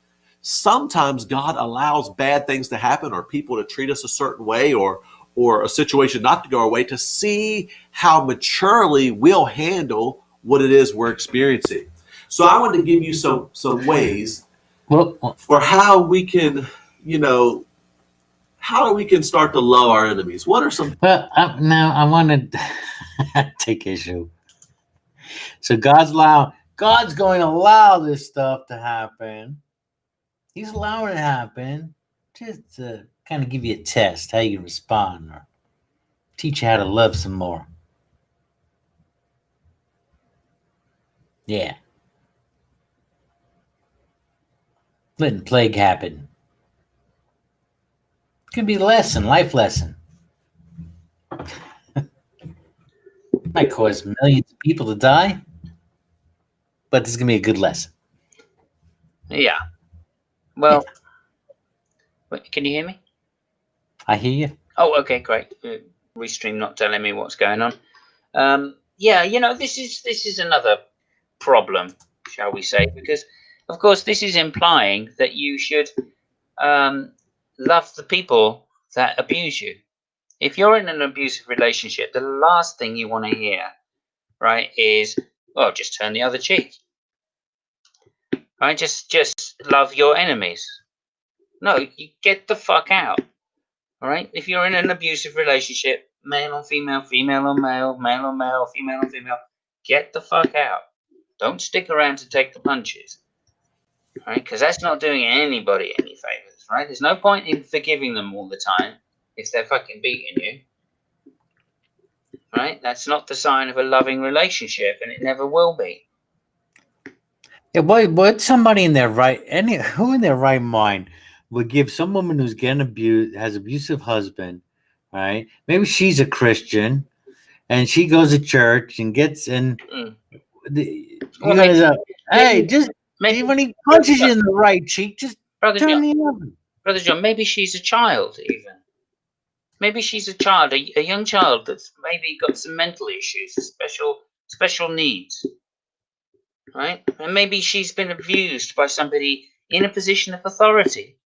Sometimes God allows bad things to happen or people to treat us a certain way or a situation not to go our way to see how maturely we'll handle what it is we're experiencing. So I want to give you some ways for how we can, how we can start to love our enemies. What are some? Well, now I want to take issue. So God's going to allow this stuff to happen. He's allowing it to happen just to kind of give you a test how you can respond or teach you how to love some more. Yeah. Letting plague happen. It could be a lesson, life lesson. Might cause millions of people to die, but this is going to be a good lesson. Yeah. Well, wait, can you hear me? I hear you. Oh, okay, great. Restream not telling me what's going on. Yeah, this is another problem, shall we say, because of course this is implying that you should love the people that abuse you. If you're in an abusive relationship, the last thing you want to hear, right, is, well, just turn the other cheek. Right? Just love your enemies. No, you get the fuck out. All right. If you're in an abusive relationship, male on female, female on male, male on male, female on female, get the fuck out. Don't stick around to take the punches. All right, because that's not doing anybody any favors. Right. There's no point in forgiving them all the time if they're fucking beating you. Right. That's not the sign of a loving relationship, and it never will be. Yeah, what somebody in their right, who in their right mind would give some woman who's getting abused, has abusive husband, right? Maybe she's a Christian, and she goes to church and gets in. Hey, just maybe, when he punches you in the right cheek, just Brother turn John, the other. Brother John, maybe she's a child even. Maybe she's a child, a young child that's maybe got some mental issues, special needs. Right? And maybe she's been abused by somebody in a position of authority.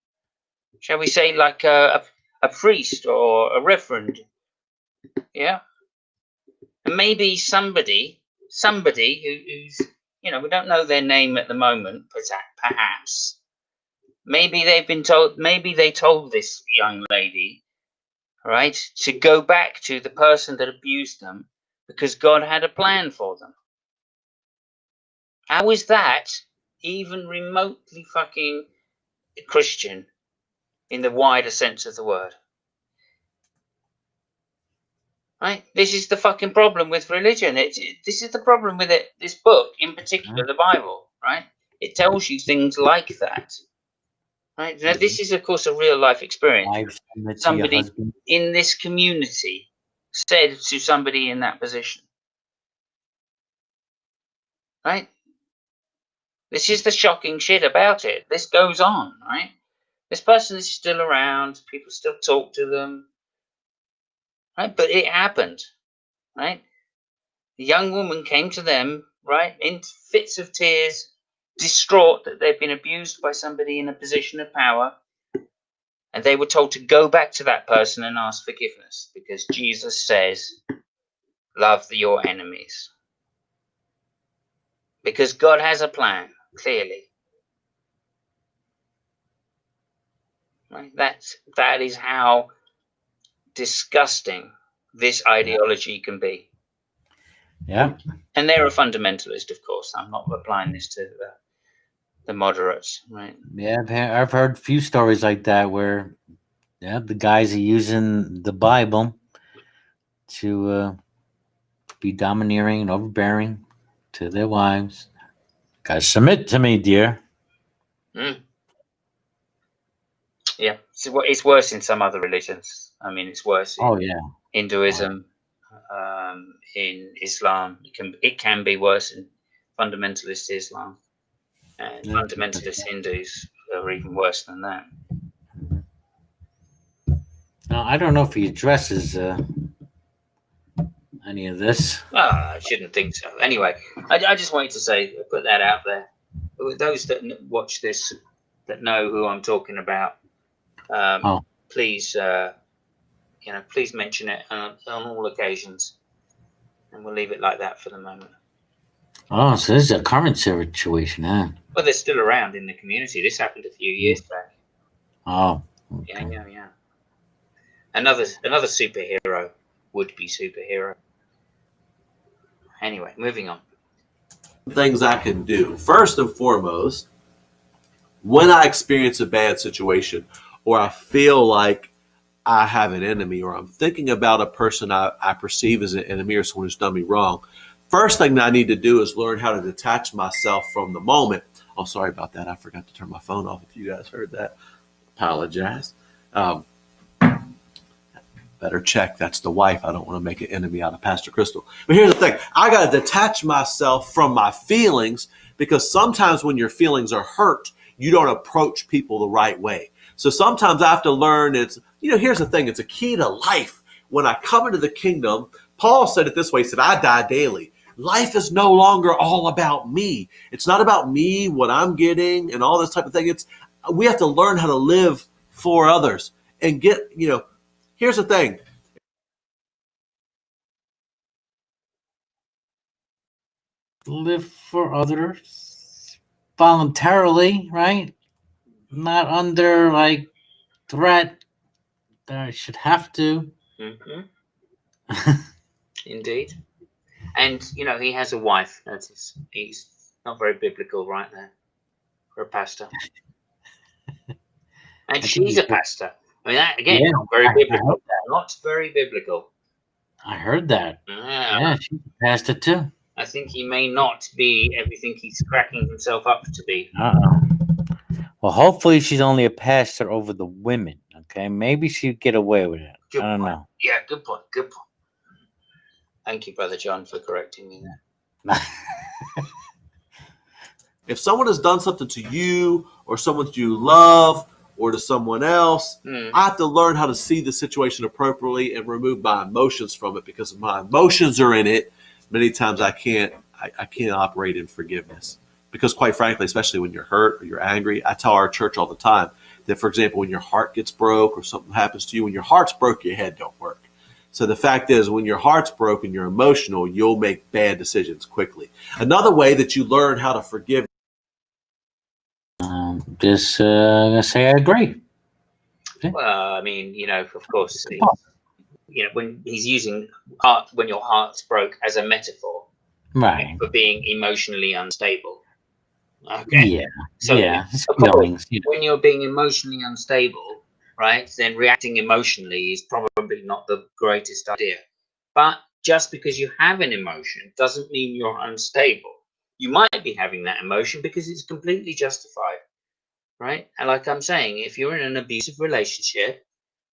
Shall we say like a priest or a reverend? Yeah. And maybe somebody who's, we don't know their name at the moment, perhaps. Maybe they told this young lady, right, to go back to the person that abused them because God had a plan for them. How is that even remotely fucking Christian in the wider sense of the word? Right? This is the fucking problem with religion. This is the problem with it. This book, in particular, the Bible. Right? It tells you things like that. Right? Now, this is, of course, a real life experience. Somebody in this community said to somebody in that position. Right? This is the shocking shit about it. This goes on, right? This person is still around. People still talk to them. Right? But it happened, right? The young woman came to them, right, in fits of tears, distraught that they'd been abused by somebody in a position of power. And they were told to go back to that person and ask forgiveness because Jesus says, love your enemies. Because God has a plan, clearly. Right? That is how disgusting this ideology can be. Yeah. And they're a fundamentalist, of course. I'm not applying this to the moderates, right? Yeah, I've heard a few stories like that where, the guys are using the Bible to be domineering and overbearing to their wives. Guys, submit to me, dear. Yeah, it's worse in some other religions. I mean, it's worse in Hinduism, in Islam. It can be worse in fundamentalist Islam, and fundamentalist Hindus are even worse than that. Now, I don't know if he addresses any of this. I shouldn't think so. Anyway, I just wanted to say, put that out there. Those that watch this, that know who I'm talking about, please, please mention it on all occasions, and we'll leave it like that for the moment. Oh, so this is a current situation, huh? Well, they're still around in the community. This happened a few years back. Oh, okay. Yeah. Another superhero, would-be superhero. Anyway, moving on. Things I can do. First and foremost, when I experience a bad situation or I feel like I have an enemy or I'm thinking about a person I perceive as an enemy or someone who's done me wrong, first thing that I need to do is learn how to detach myself from the moment. Oh, sorry about that. I forgot to turn my phone off if you guys heard that. Apologize. Better check. That's the wife. I don't want to make an enemy out of Pastor Crystal. But here's the thing. I got to detach myself from my feelings because sometimes when your feelings are hurt, you don't approach people the right way. So sometimes I have to learn here's the thing. It's a key to life. When I come into the kingdom, Paul said it this way. He said, I die daily. Life is no longer all about me. It's not about me, what I'm getting and all this type of thing. We have to learn how to live for others and here's the thing. Live for others voluntarily, right? Not under threat I should have to. Mm-hmm. Indeed. And, he has a wife. Notice he's not very biblical right there for a pastor. And she's a pastor. I mean, that, again, not very biblical. Not very biblical. I heard that. Yeah, she's a pastor too. I think he may not be everything he's cracking himself up to be. Well, hopefully she's only a pastor over the women. Okay, maybe she'd get away with it. I don't know. Yeah, good point. Good point. Thank you, Brother John, for correcting me there. If someone has done something to you or someone you love or to someone else, I have to learn how to see the situation appropriately and remove my emotions from it, because if my emotions are in it, many times I can't operate in forgiveness. Because quite frankly, especially when you're hurt or you're angry, I tell our church all the time that, for example, when your heart gets broke or something happens to you, when your heart's broke, your head don't work. So the fact is, when your heart's broken, you're emotional, you'll make bad decisions quickly. Another way that you learn how to forgive. Just gonna say I agree. Well, I mean, of course, when he's using when your heart's broke as a metaphor, right, for being emotionally unstable. Okay. Yeah. So, yeah. Feelings, when you're being emotionally unstable, right, then reacting emotionally is probably not the greatest idea. But just because you have an emotion doesn't mean you're unstable. You might be having that emotion because it's completely justified, right? And like I'm saying, if you're in an abusive relationship,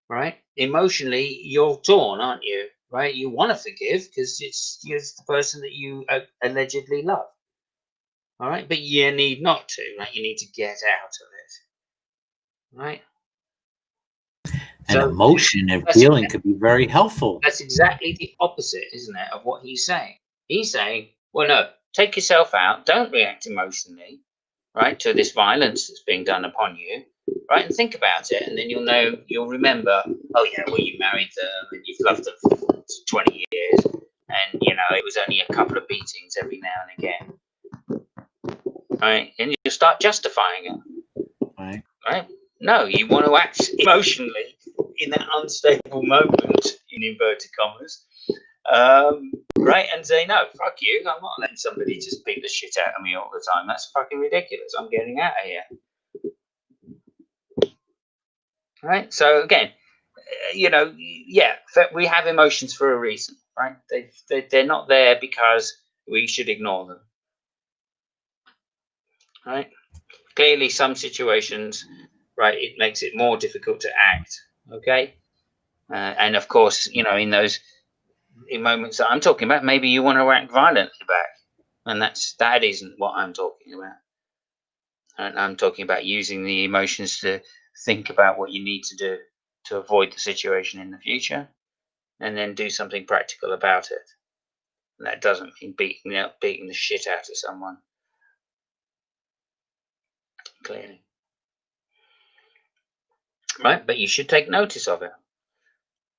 right, emotionally you're torn, aren't you? Right? You want to forgive because it's the person that you allegedly love. All right, but you need not to, right? You need to get out of it, right? And emotion and feeling could be very helpful. That's exactly the opposite, isn't it, of what he's saying? He's saying, well, no, take yourself out. Don't react emotionally, right, to this violence that's being done upon you, right? And think about it, and then you'll remember, oh, yeah, well, you married them and you've loved them for 20 years, and, it was only a couple of beatings every now and again. Right, and you start justifying it. Right. No, you want to act emotionally in that unstable moment, in inverted commas, right, and say, no, fuck you. I'm not letting somebody just beat the shit out of me all the time. That's fucking ridiculous. I'm getting out of here. Right. So again, we have emotions for a reason, right? They're not there because we should ignore them. Right. Clearly, some situations, right, it makes it more difficult to act. Okay. And of course, in those moments that I'm talking about, maybe you want to act violently back, and that isn't what I'm talking about. And I'm talking about using the emotions to think about what you need to do to avoid the situation in the future, and then do something practical about it. And that doesn't mean beating the shit out of someone. Clearly. Right, but you should take notice of it.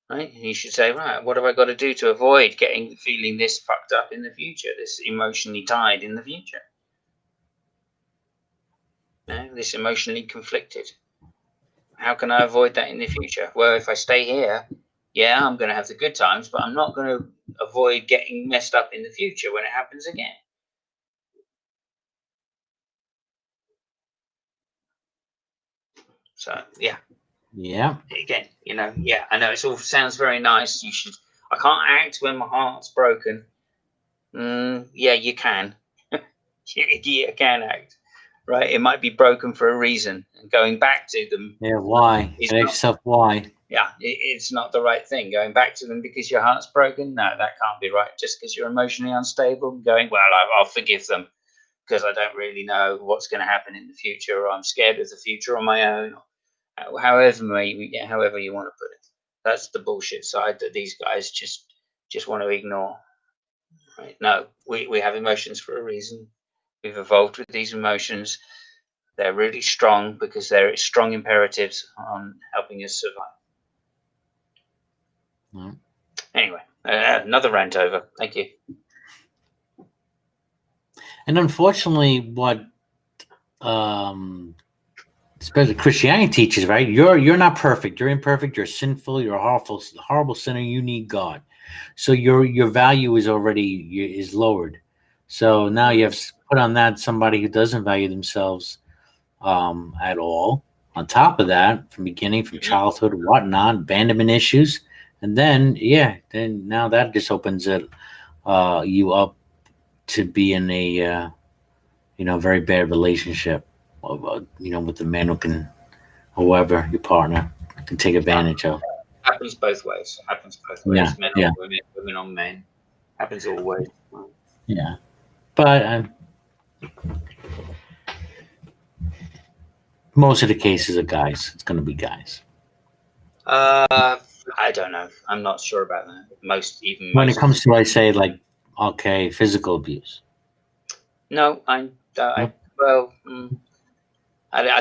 Right, you should say, right, what have I got to do to avoid feeling this fucked up in the future, this emotionally tied in the future, this emotionally conflicted? How can I avoid that in the future? Well, if I stay here, yeah, I'm going to have the good times, but I'm not going to avoid getting messed up in the future when it happens again. So, yeah. Yeah. Again, I know it all sounds very nice. I can't act when my heart's broken. Yeah, you can. You can act. Right? It might be broken for a reason. And going back to them. Yeah, why? Ask yourself why. Yeah, it's not the right thing. Going back to them because your heart's broken? No, that can't be right. Just because you're emotionally unstable, going, well, I'll forgive them because I don't really know what's going to happen in the future, or I'm scared of the future on my own. However you want to put it. That's the bullshit side that these guys just want to ignore. Right? No, we have emotions for a reason. We've evolved with these emotions. They're really strong because they're strong imperatives on helping us survive. Anyway, another rant over. Thank you. And unfortunately, what especially Christianity teaches, right? You're not perfect. You're imperfect. You're sinful. You're a horrible sinner. You need God. So your value is already is lowered. So now you have put on that somebody who doesn't value themselves at all. On top of that, from childhood, whatnot, abandonment issues, and then now that just opens it you up to be in a very bad relationship, with the man who can, whoever your partner can take advantage of. Happens both ways. Yeah, Men yeah. on women, women on men. Happens all ways. Yeah, but most of the cases are guys. It's going to be guys. I don't know. I'm not sure about that. When it comes to, I say, like, okay, physical abuse. No, I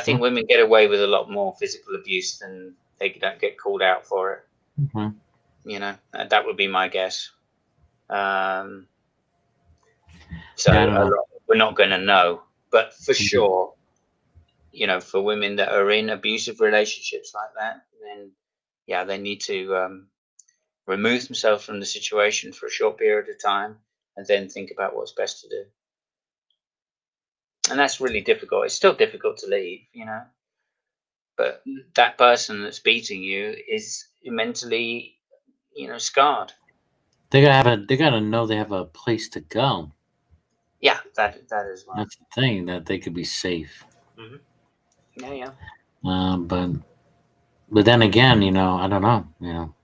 think women get away with a lot more physical abuse than they don't get called out for it. Mm-hmm. That would be my guess. So we're not going to know, but for sure, for women that are in abusive relationships like that, then they need to remove themselves from the situation for a short period of time and then think about what's best to do. And that's really difficult. It's still difficult to leave, but that person that's beating you is mentally, scarred. They gotta know they have a place to go. Yeah, that is one. That's the thing, that they could be safe. Mm-hmm. Yeah. But then again, I don't know.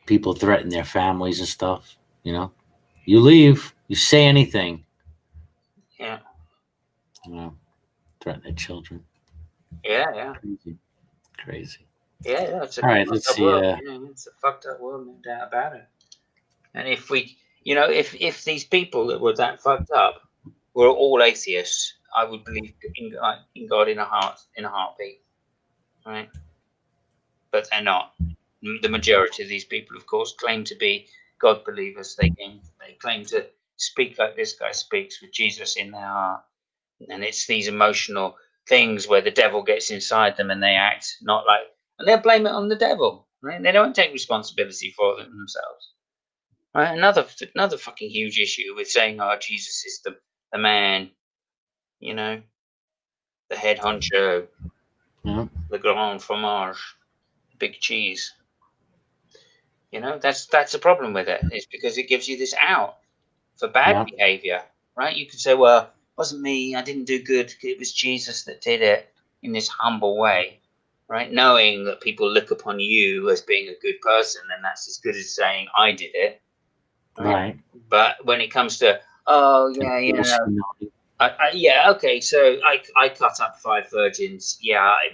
People threaten their families and stuff. You leave, you say anything. Yeah. Threaten their children. Yeah. Crazy. Yeah. It's all right. Let's see. It's a fucked up world, no doubt about it. And if we, if these people that were that fucked up were all atheists, I would believe in God in a heartbeat, right? But they're not. The majority of these people, of course, claim to be God believers. They claim to speak like this guy speaks, with Jesus in their heart. And it's these emotional things where the devil gets inside them and they act not like, and they'll blame it on the devil, right? They don't take responsibility for them themselves, right? Another fucking huge issue with saying, oh, Jesus is the man, the head honcho, the grand fromage, big cheese. That's a problem with it. It's because it gives you this out for bad behavior, right? You could say, well, it wasn't me, I didn't do good, it was Jesus that did it, in this humble way, right? Knowing that people look upon you as being a good person, and that's as good as saying I did it, right? But when it comes to, oh yeah, okay, so I cut up 5 virgins,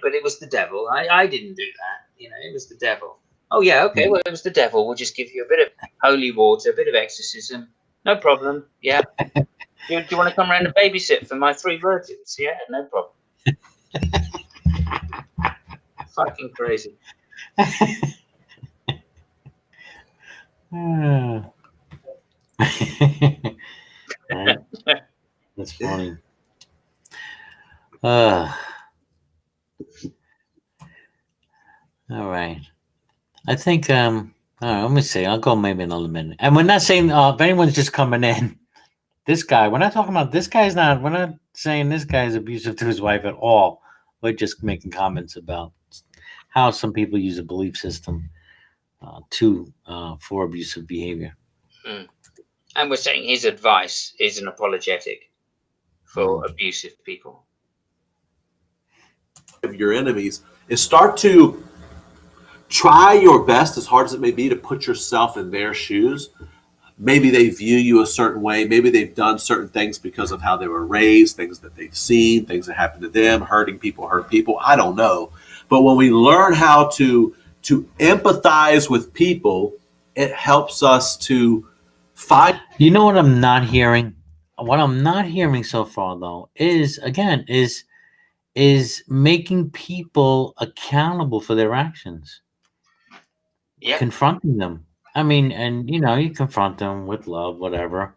but it was the devil. I didn't do that, it was the devil. Oh yeah, okay, well, it was the devil. We'll just give you a bit of holy water, a bit of exorcism. No problem. Yeah. Do you want to come around and babysit for my 3 virgins? Yeah, no problem. Fucking crazy. That's funny. All right. I think let me see. I'll go maybe another minute. And we're not saying if anyone's just coming in, this guy, we're not talking about this guy's not, we're not saying this guy's abusive to his wife at all. We're just making comments about how some people use a belief system for abusive behavior. And we're saying his advice is an apologetic for abusive people. Of your enemies is start to try your best, as hard as it may be, to put yourself in their shoes. Maybe they view you a certain way. Maybe they've done certain things because of how they were raised, things that they've seen, things that happened to them, hurting people, hurt people. I don't know. But when we learn how to empathize with people, it helps us to find. You know what I'm not hearing? What I'm not hearing so far, though, is making people accountable for their actions. Yeah. Confronting them. I mean, and you confront them with love, whatever.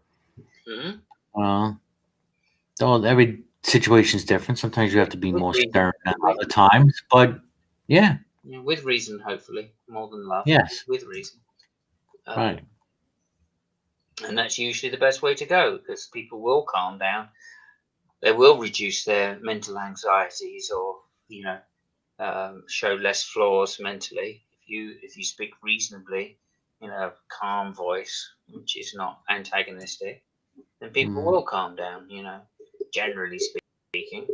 Mm-hmm. situation's different. Sometimes you have to be With more reason. stern than other times. But yeah, Yeah, with reason, hopefully, more than love. yes, With reason. right. And that's usually the best way to go, because people will calm down. They will reduce their mental anxieties, or show less flaws mentally if you speak reasonably in a calm voice, which is not antagonistic. Then people will calm down. Generally speaking.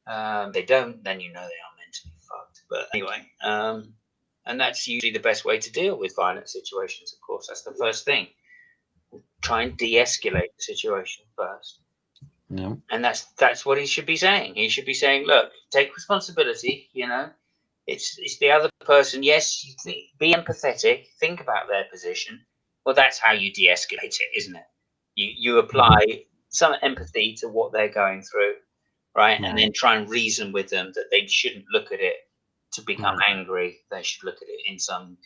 They don't, then they are mentally fucked. But anyway, and that's usually the best way to deal with violent situations. Of course, that's the first thing. Try and de-escalate the situation first. No. And that's what he should be saying. He should be saying, "Look, take responsibility. It's the other person. Yes, be empathetic. Think about their position. Well, that's how you de-escalate it, isn't it? You apply some empathy to what they're going through, right? And then try and reason with them that they shouldn't look at it to become angry. They should look at it in some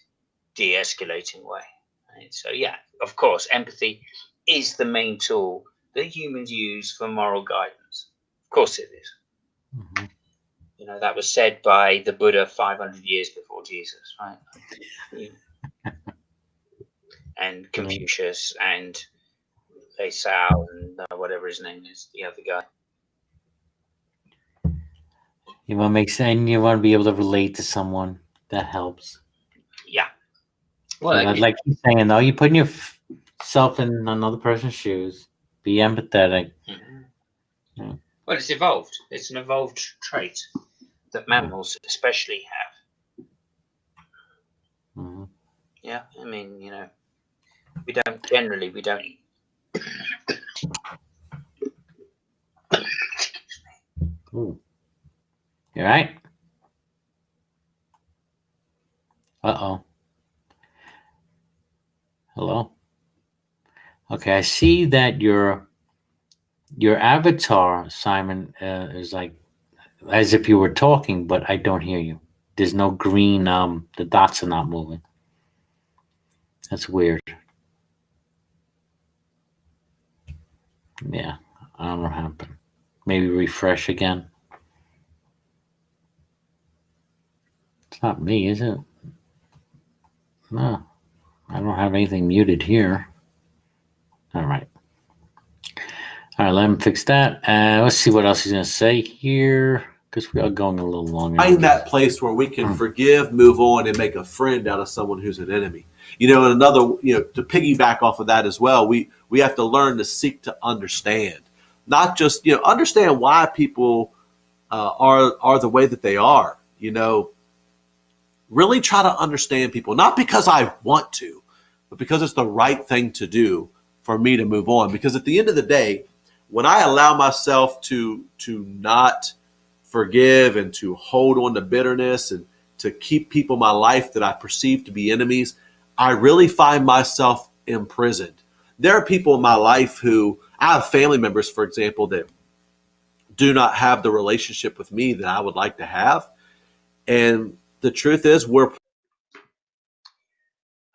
de-escalating way. Right? So yeah, of course, empathy is the main tool that humans use for moral guidance. Of course it is. Mm-hmm. That was said by the Buddha 500 years before Jesus, right? And Confucius and Lei Sao and whatever his name is, the other guy. You want to make sense. You want to be able to relate to someone. That helps. Yeah. Well, like you're saying, though, you're putting yourself in another person's shoes. Be empathetic. Mm-hmm. Yeah. Well, it's evolved. It's an evolved trait that mammals especially have. Mm-hmm. Yeah, I mean, we don't eat. Ooh. You right? Uh-oh. Hello? Okay, I see that your avatar, Simon, is like as if you were talking, but I don't hear you. There's no green, the dots are not moving. That's weird. Yeah, I don't know what happened. Maybe refresh again. It's not me, is it? No, I don't have anything muted here. All right. All right, let him fix that. Let's see what else he's going to say here, because we are going a little longer. Find that place where we can forgive, move on, and make a friend out of someone who's an enemy. And another, to piggyback off of that as well, we have to learn to seek to understand, not just, understand why people are the way that they are. Really try to understand people, not because I want to, but because it's the right thing to do for me to move on. Because at the end of the day, when I allow myself to not forgive and to hold on to bitterness and to keep people in my life that I perceive to be enemies, I really find myself imprisoned. There are people in my life who, I have family members, for example, that do not have the relationship with me that I would like to have. And the truth is, we're...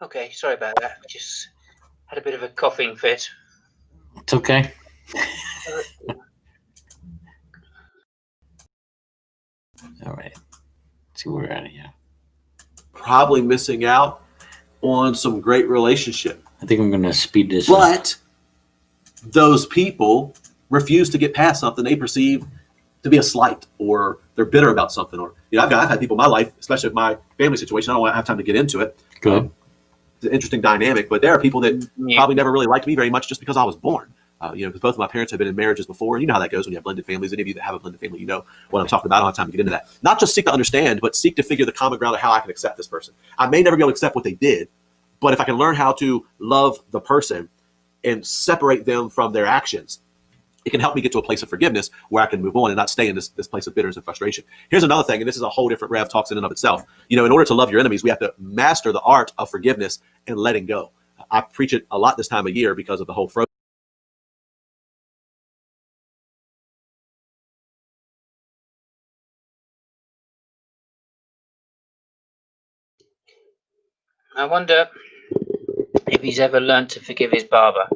Okay, sorry about that. I just had a bit of a coughing fit. It's okay. All right. Let's see where we're at here. Probably missing out on some great relationship. I think I'm going to speed this up. But those people refuse to get past something they perceive to be a slight, or they're bitter about something. Or I've had people in my life, especially with my family situation. I don't have time to get into it. Good. It's an interesting dynamic, but there are people that probably never really liked me very much just because I was born. Because both of my parents have been in marriages before. And you know how that goes when you have blended families. Any of you that have a blended family, you know what I'm talking about. I don't have time to get into that. Not just seek to understand, but seek to figure the common ground of how I can accept this person. I may never be able to accept what they did, but if I can learn how to love the person and separate them from their actions, it can help me get to a place of forgiveness where I can move on and not stay in this place of bitterness and frustration. Here's another thing, and this is a whole different Rev Talks in and of itself. In order to love your enemies, we have to master the art of forgiveness and letting go. I preach it a lot this time of year because of the whole I wonder if he's ever learned to forgive his barber.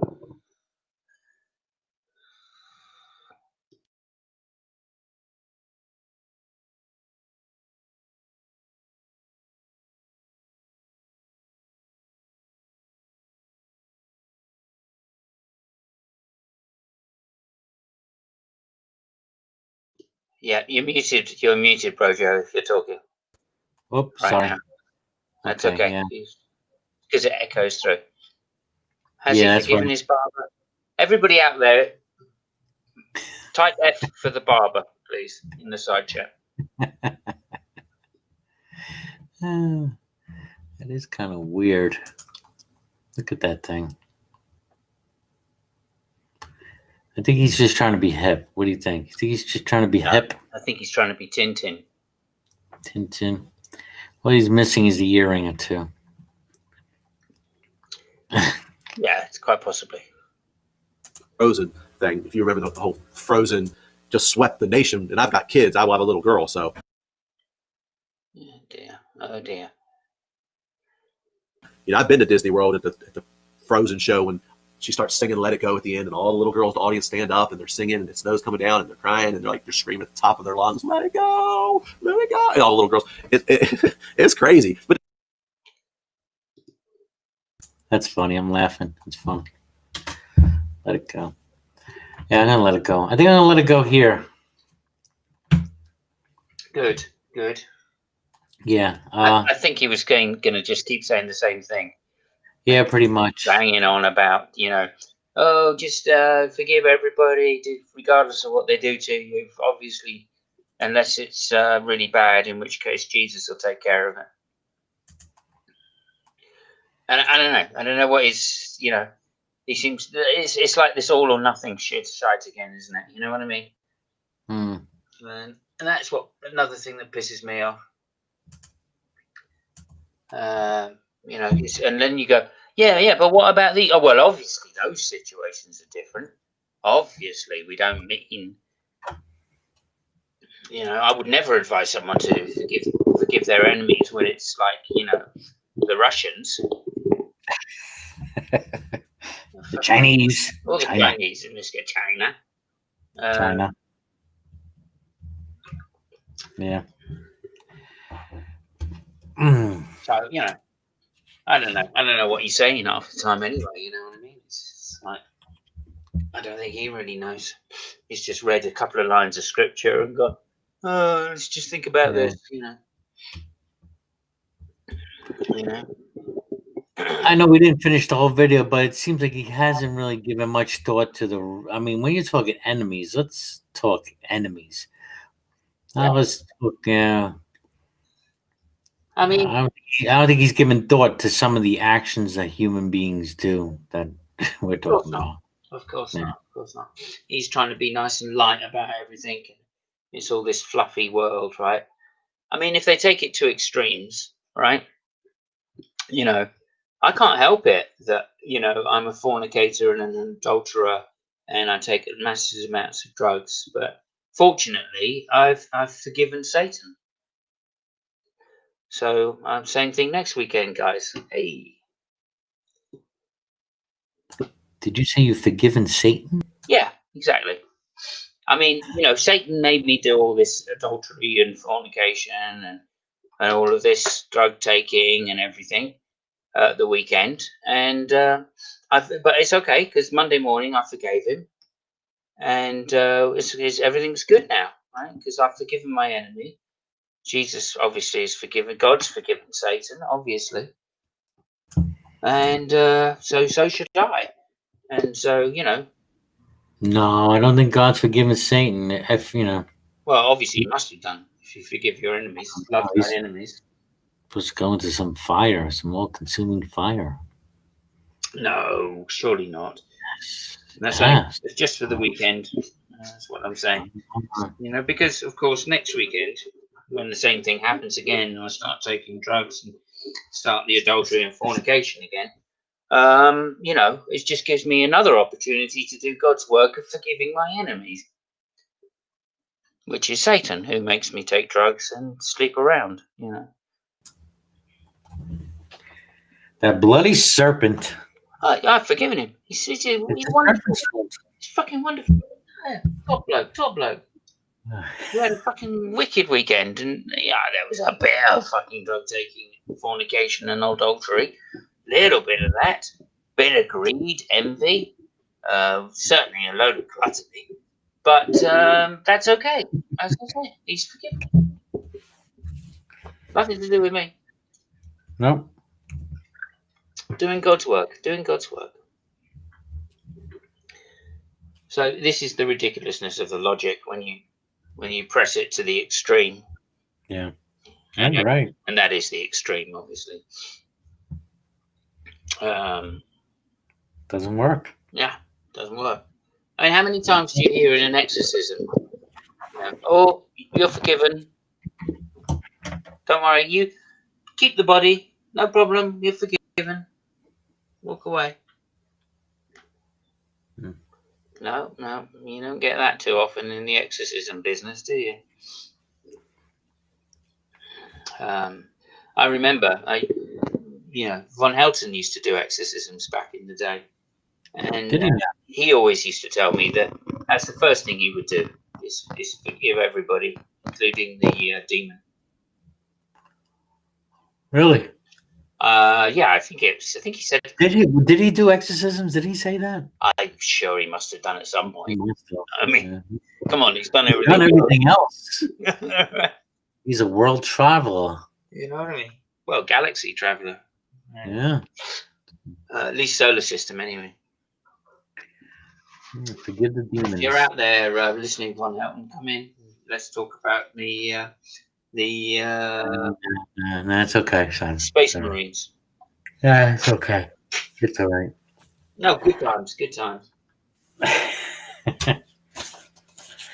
Yeah, you're muted. You're muted, Brojo, if you're talking Oops, right sorry. now. That's Okay, okay. yeah. Because it echoes through. Has Yeah, he that's forgiven what. his barber? Everybody out there, type F for the barber, please, in the side chat. It is kind of weird. Look at that thing. I think he's just trying to be hip. What do you think? You think he's just trying to be No. hip? I think he's trying to be Tintin. Tintin. What he's missing is the earring or two. Yeah, it's quite possibly. Frozen thing. If you remember the whole Frozen just swept the nation, and I've got kids. I will have a little girl, so. Oh dear. Oh dear. You know, I've been to Disney World at the Frozen show when she starts singing "Let It Go" at the end, and all the little girls in the audience stand up and they're singing, and it snow's coming down, and they're crying, and they're screaming at the top of their lungs, "Let it go, let it go!" And all the little girls. It's crazy, but That's funny. I'm laughing. It's funny. Let it go. Yeah, I'm gonna let it go. I think I'm gonna let it go here. Good. Good. Yeah. I think he was going to just keep saying the same thing. Yeah, pretty much. Banging on about, oh, just forgive everybody, regardless of what they do to you. Obviously, unless it's really bad, in which case Jesus will take care of it. And I don't know. I don't know what is, he seems, it's like this all or nothing shit again, isn't it? You know what I mean? And that's another thing that pisses me off. And then you go, yeah, but what about well, obviously those situations are different. Obviously, we don't mean, I would never advise someone to forgive their enemies when it's like, the Russians. The Chinese. Or the China. Chinese, in this case, China. China. Yeah. So, I don't know. I don't know what he's saying half the time anyway, you know what I mean? It's like, I don't think he really knows. He's just read a couple of lines of scripture and gone, oh, let's just think about this, I know we didn't finish the whole video, but it seems like he hasn't really given much thought to the. I mean, when you're talking enemies, let's talk enemies. Let's talk. Yeah. I mean, I don't think he's given thought to some of the actions that human beings do that we're talking about. Of course not. Of course not. He's trying to be nice and light about everything. It's all this fluffy world, right? I mean, if they take it to extremes, right? I can't help it that, I'm a fornicator and an adulterer and I take massive amounts of drugs. But fortunately, I've forgiven Satan. So same thing next weekend, guys. Hey. Did you say you've forgiven Satan? Yeah, exactly. I mean, Satan made me do all this adultery and fornication and all of this drug taking and everything the weekend. And but it's okay because Monday morning I forgave him, and everything's good now, right? Because I've forgiven my enemy. Jesus obviously is forgiven. God's forgiven Satan, obviously, and so should I. And so No, I don't think God's forgiven Satan. If well, obviously you must have done if you forgive your enemies, love your enemies. Supposed to go into some fire, some all-consuming fire. No, surely not. That's it's just for the weekend. That's what I'm saying. Because of course next weekend, when the same thing happens again, and I start taking drugs and start the adultery and fornication again, it just gives me another opportunity to do God's work of forgiving my enemies, which is Satan, who makes me take drugs and sleep around. That bloody serpent. I've forgiven him. He's wonderful. He's fucking wonderful. Yeah, top bloke. We had a fucking wicked weekend, and there was a bit of fucking drug taking, fornication, and adultery. Little bit of that, bit of greed, envy, certainly a load of gluttony. But that's okay. As I say, he's forgiven. Nothing to do with me. Nope. Doing God's work. Doing God's work. So this is the ridiculousness of the logic when you press it to the extreme. Yeah. And you're right. And that is the extreme, obviously. Doesn't work. Yeah, doesn't work. I mean, how many times do you hear in an exorcism? Oh, you're forgiven. Don't worry, you keep the body. No problem. You're forgiven. Walk away. No, you don't get that too often in the exorcism business, do you? I remember, Von Helton used to do exorcisms back in the day, and Did he? He always used to tell me that that's the first thing he would do is forgive everybody, including the demon. Really? Yeah, I think he said. Did he do exorcisms? Did he say that? I'm sure he must have done at some point. He must have. I mean, Yeah. come on, he's done He's everything. done everything else. else. He's a world traveler. You know what I mean? Well, galaxy traveler. Yeah. At least solar system, anyway. Yeah, forgive the demons. If you're out there listening, Von Helton, come in. Let's talk about the No, it's okay, son. Space All right. Marines. Yeah, it's okay. It's all right. No, good times. Good times.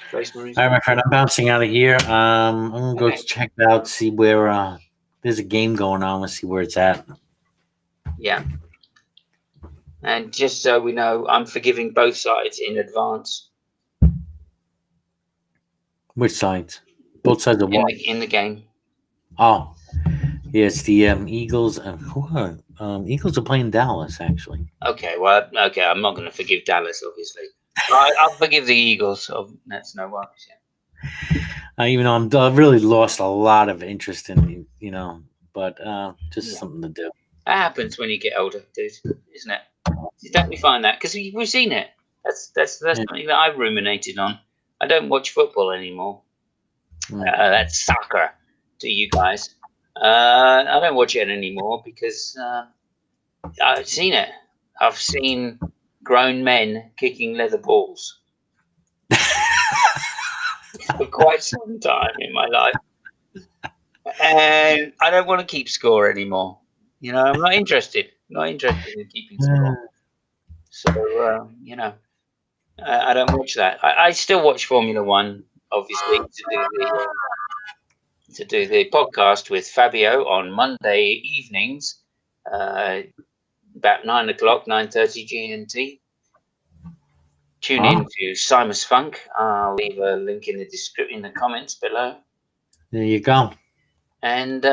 Space Marines. All right, my friend, I'm bouncing out of here. I'm gonna go Okay. check it out, see where there's a game going on. Let's see where it's at. Yeah. And just so we know, I'm forgiving both sides in advance Which sides? Both sides of what? in the game. Oh, yeah, it's the Eagles. Eagles are playing Dallas, actually. Okay, well, I'm not going to forgive Dallas, obviously. I'll forgive the Eagles. That's no worries. Yeah. Even though I've really lost a lot of interest in, but just Yeah. something to do. That happens when you get older, dude, isn't it? You definitely find that because we've seen it. That's something that I've ruminated on. I don't watch football anymore. That's soccer to you guys. I don't watch it anymore because I've seen it. I've seen grown men kicking leather balls for quite some time in my life, and I don't want to keep score anymore. I'm not interested. Not interested in keeping score. So I don't watch that. I still watch Formula One, obviously, to do the podcast with Fabio on Monday evenings, about 9 o'clock, 9:30 GMT. Tune in to Simus Funk. I'll leave a link in the comments below. There you go. And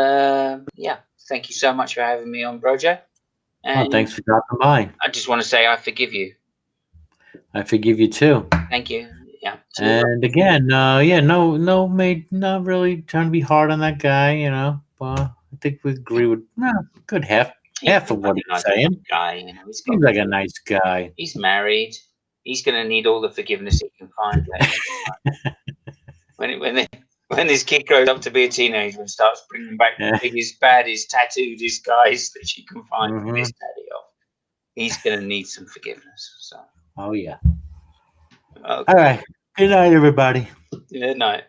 thank you so much for having me on, Roger. And Thanks for dropping by. I just want to say I forgive you. I forgive you too. Thank you. Yeah. And again, not really trying to be hard on that guy, but I think we agree with good half of what he's saying. Guy, Seems like a nice guy. He's married. He's going to need all the forgiveness he can find. When this kid grows up to be a teenager and starts bringing back the biggest, baddest, tattooed guys that she can find from his daddy off, he's going to need some forgiveness. So. Oh yeah. Okay. All right. Good night, everybody. Good night.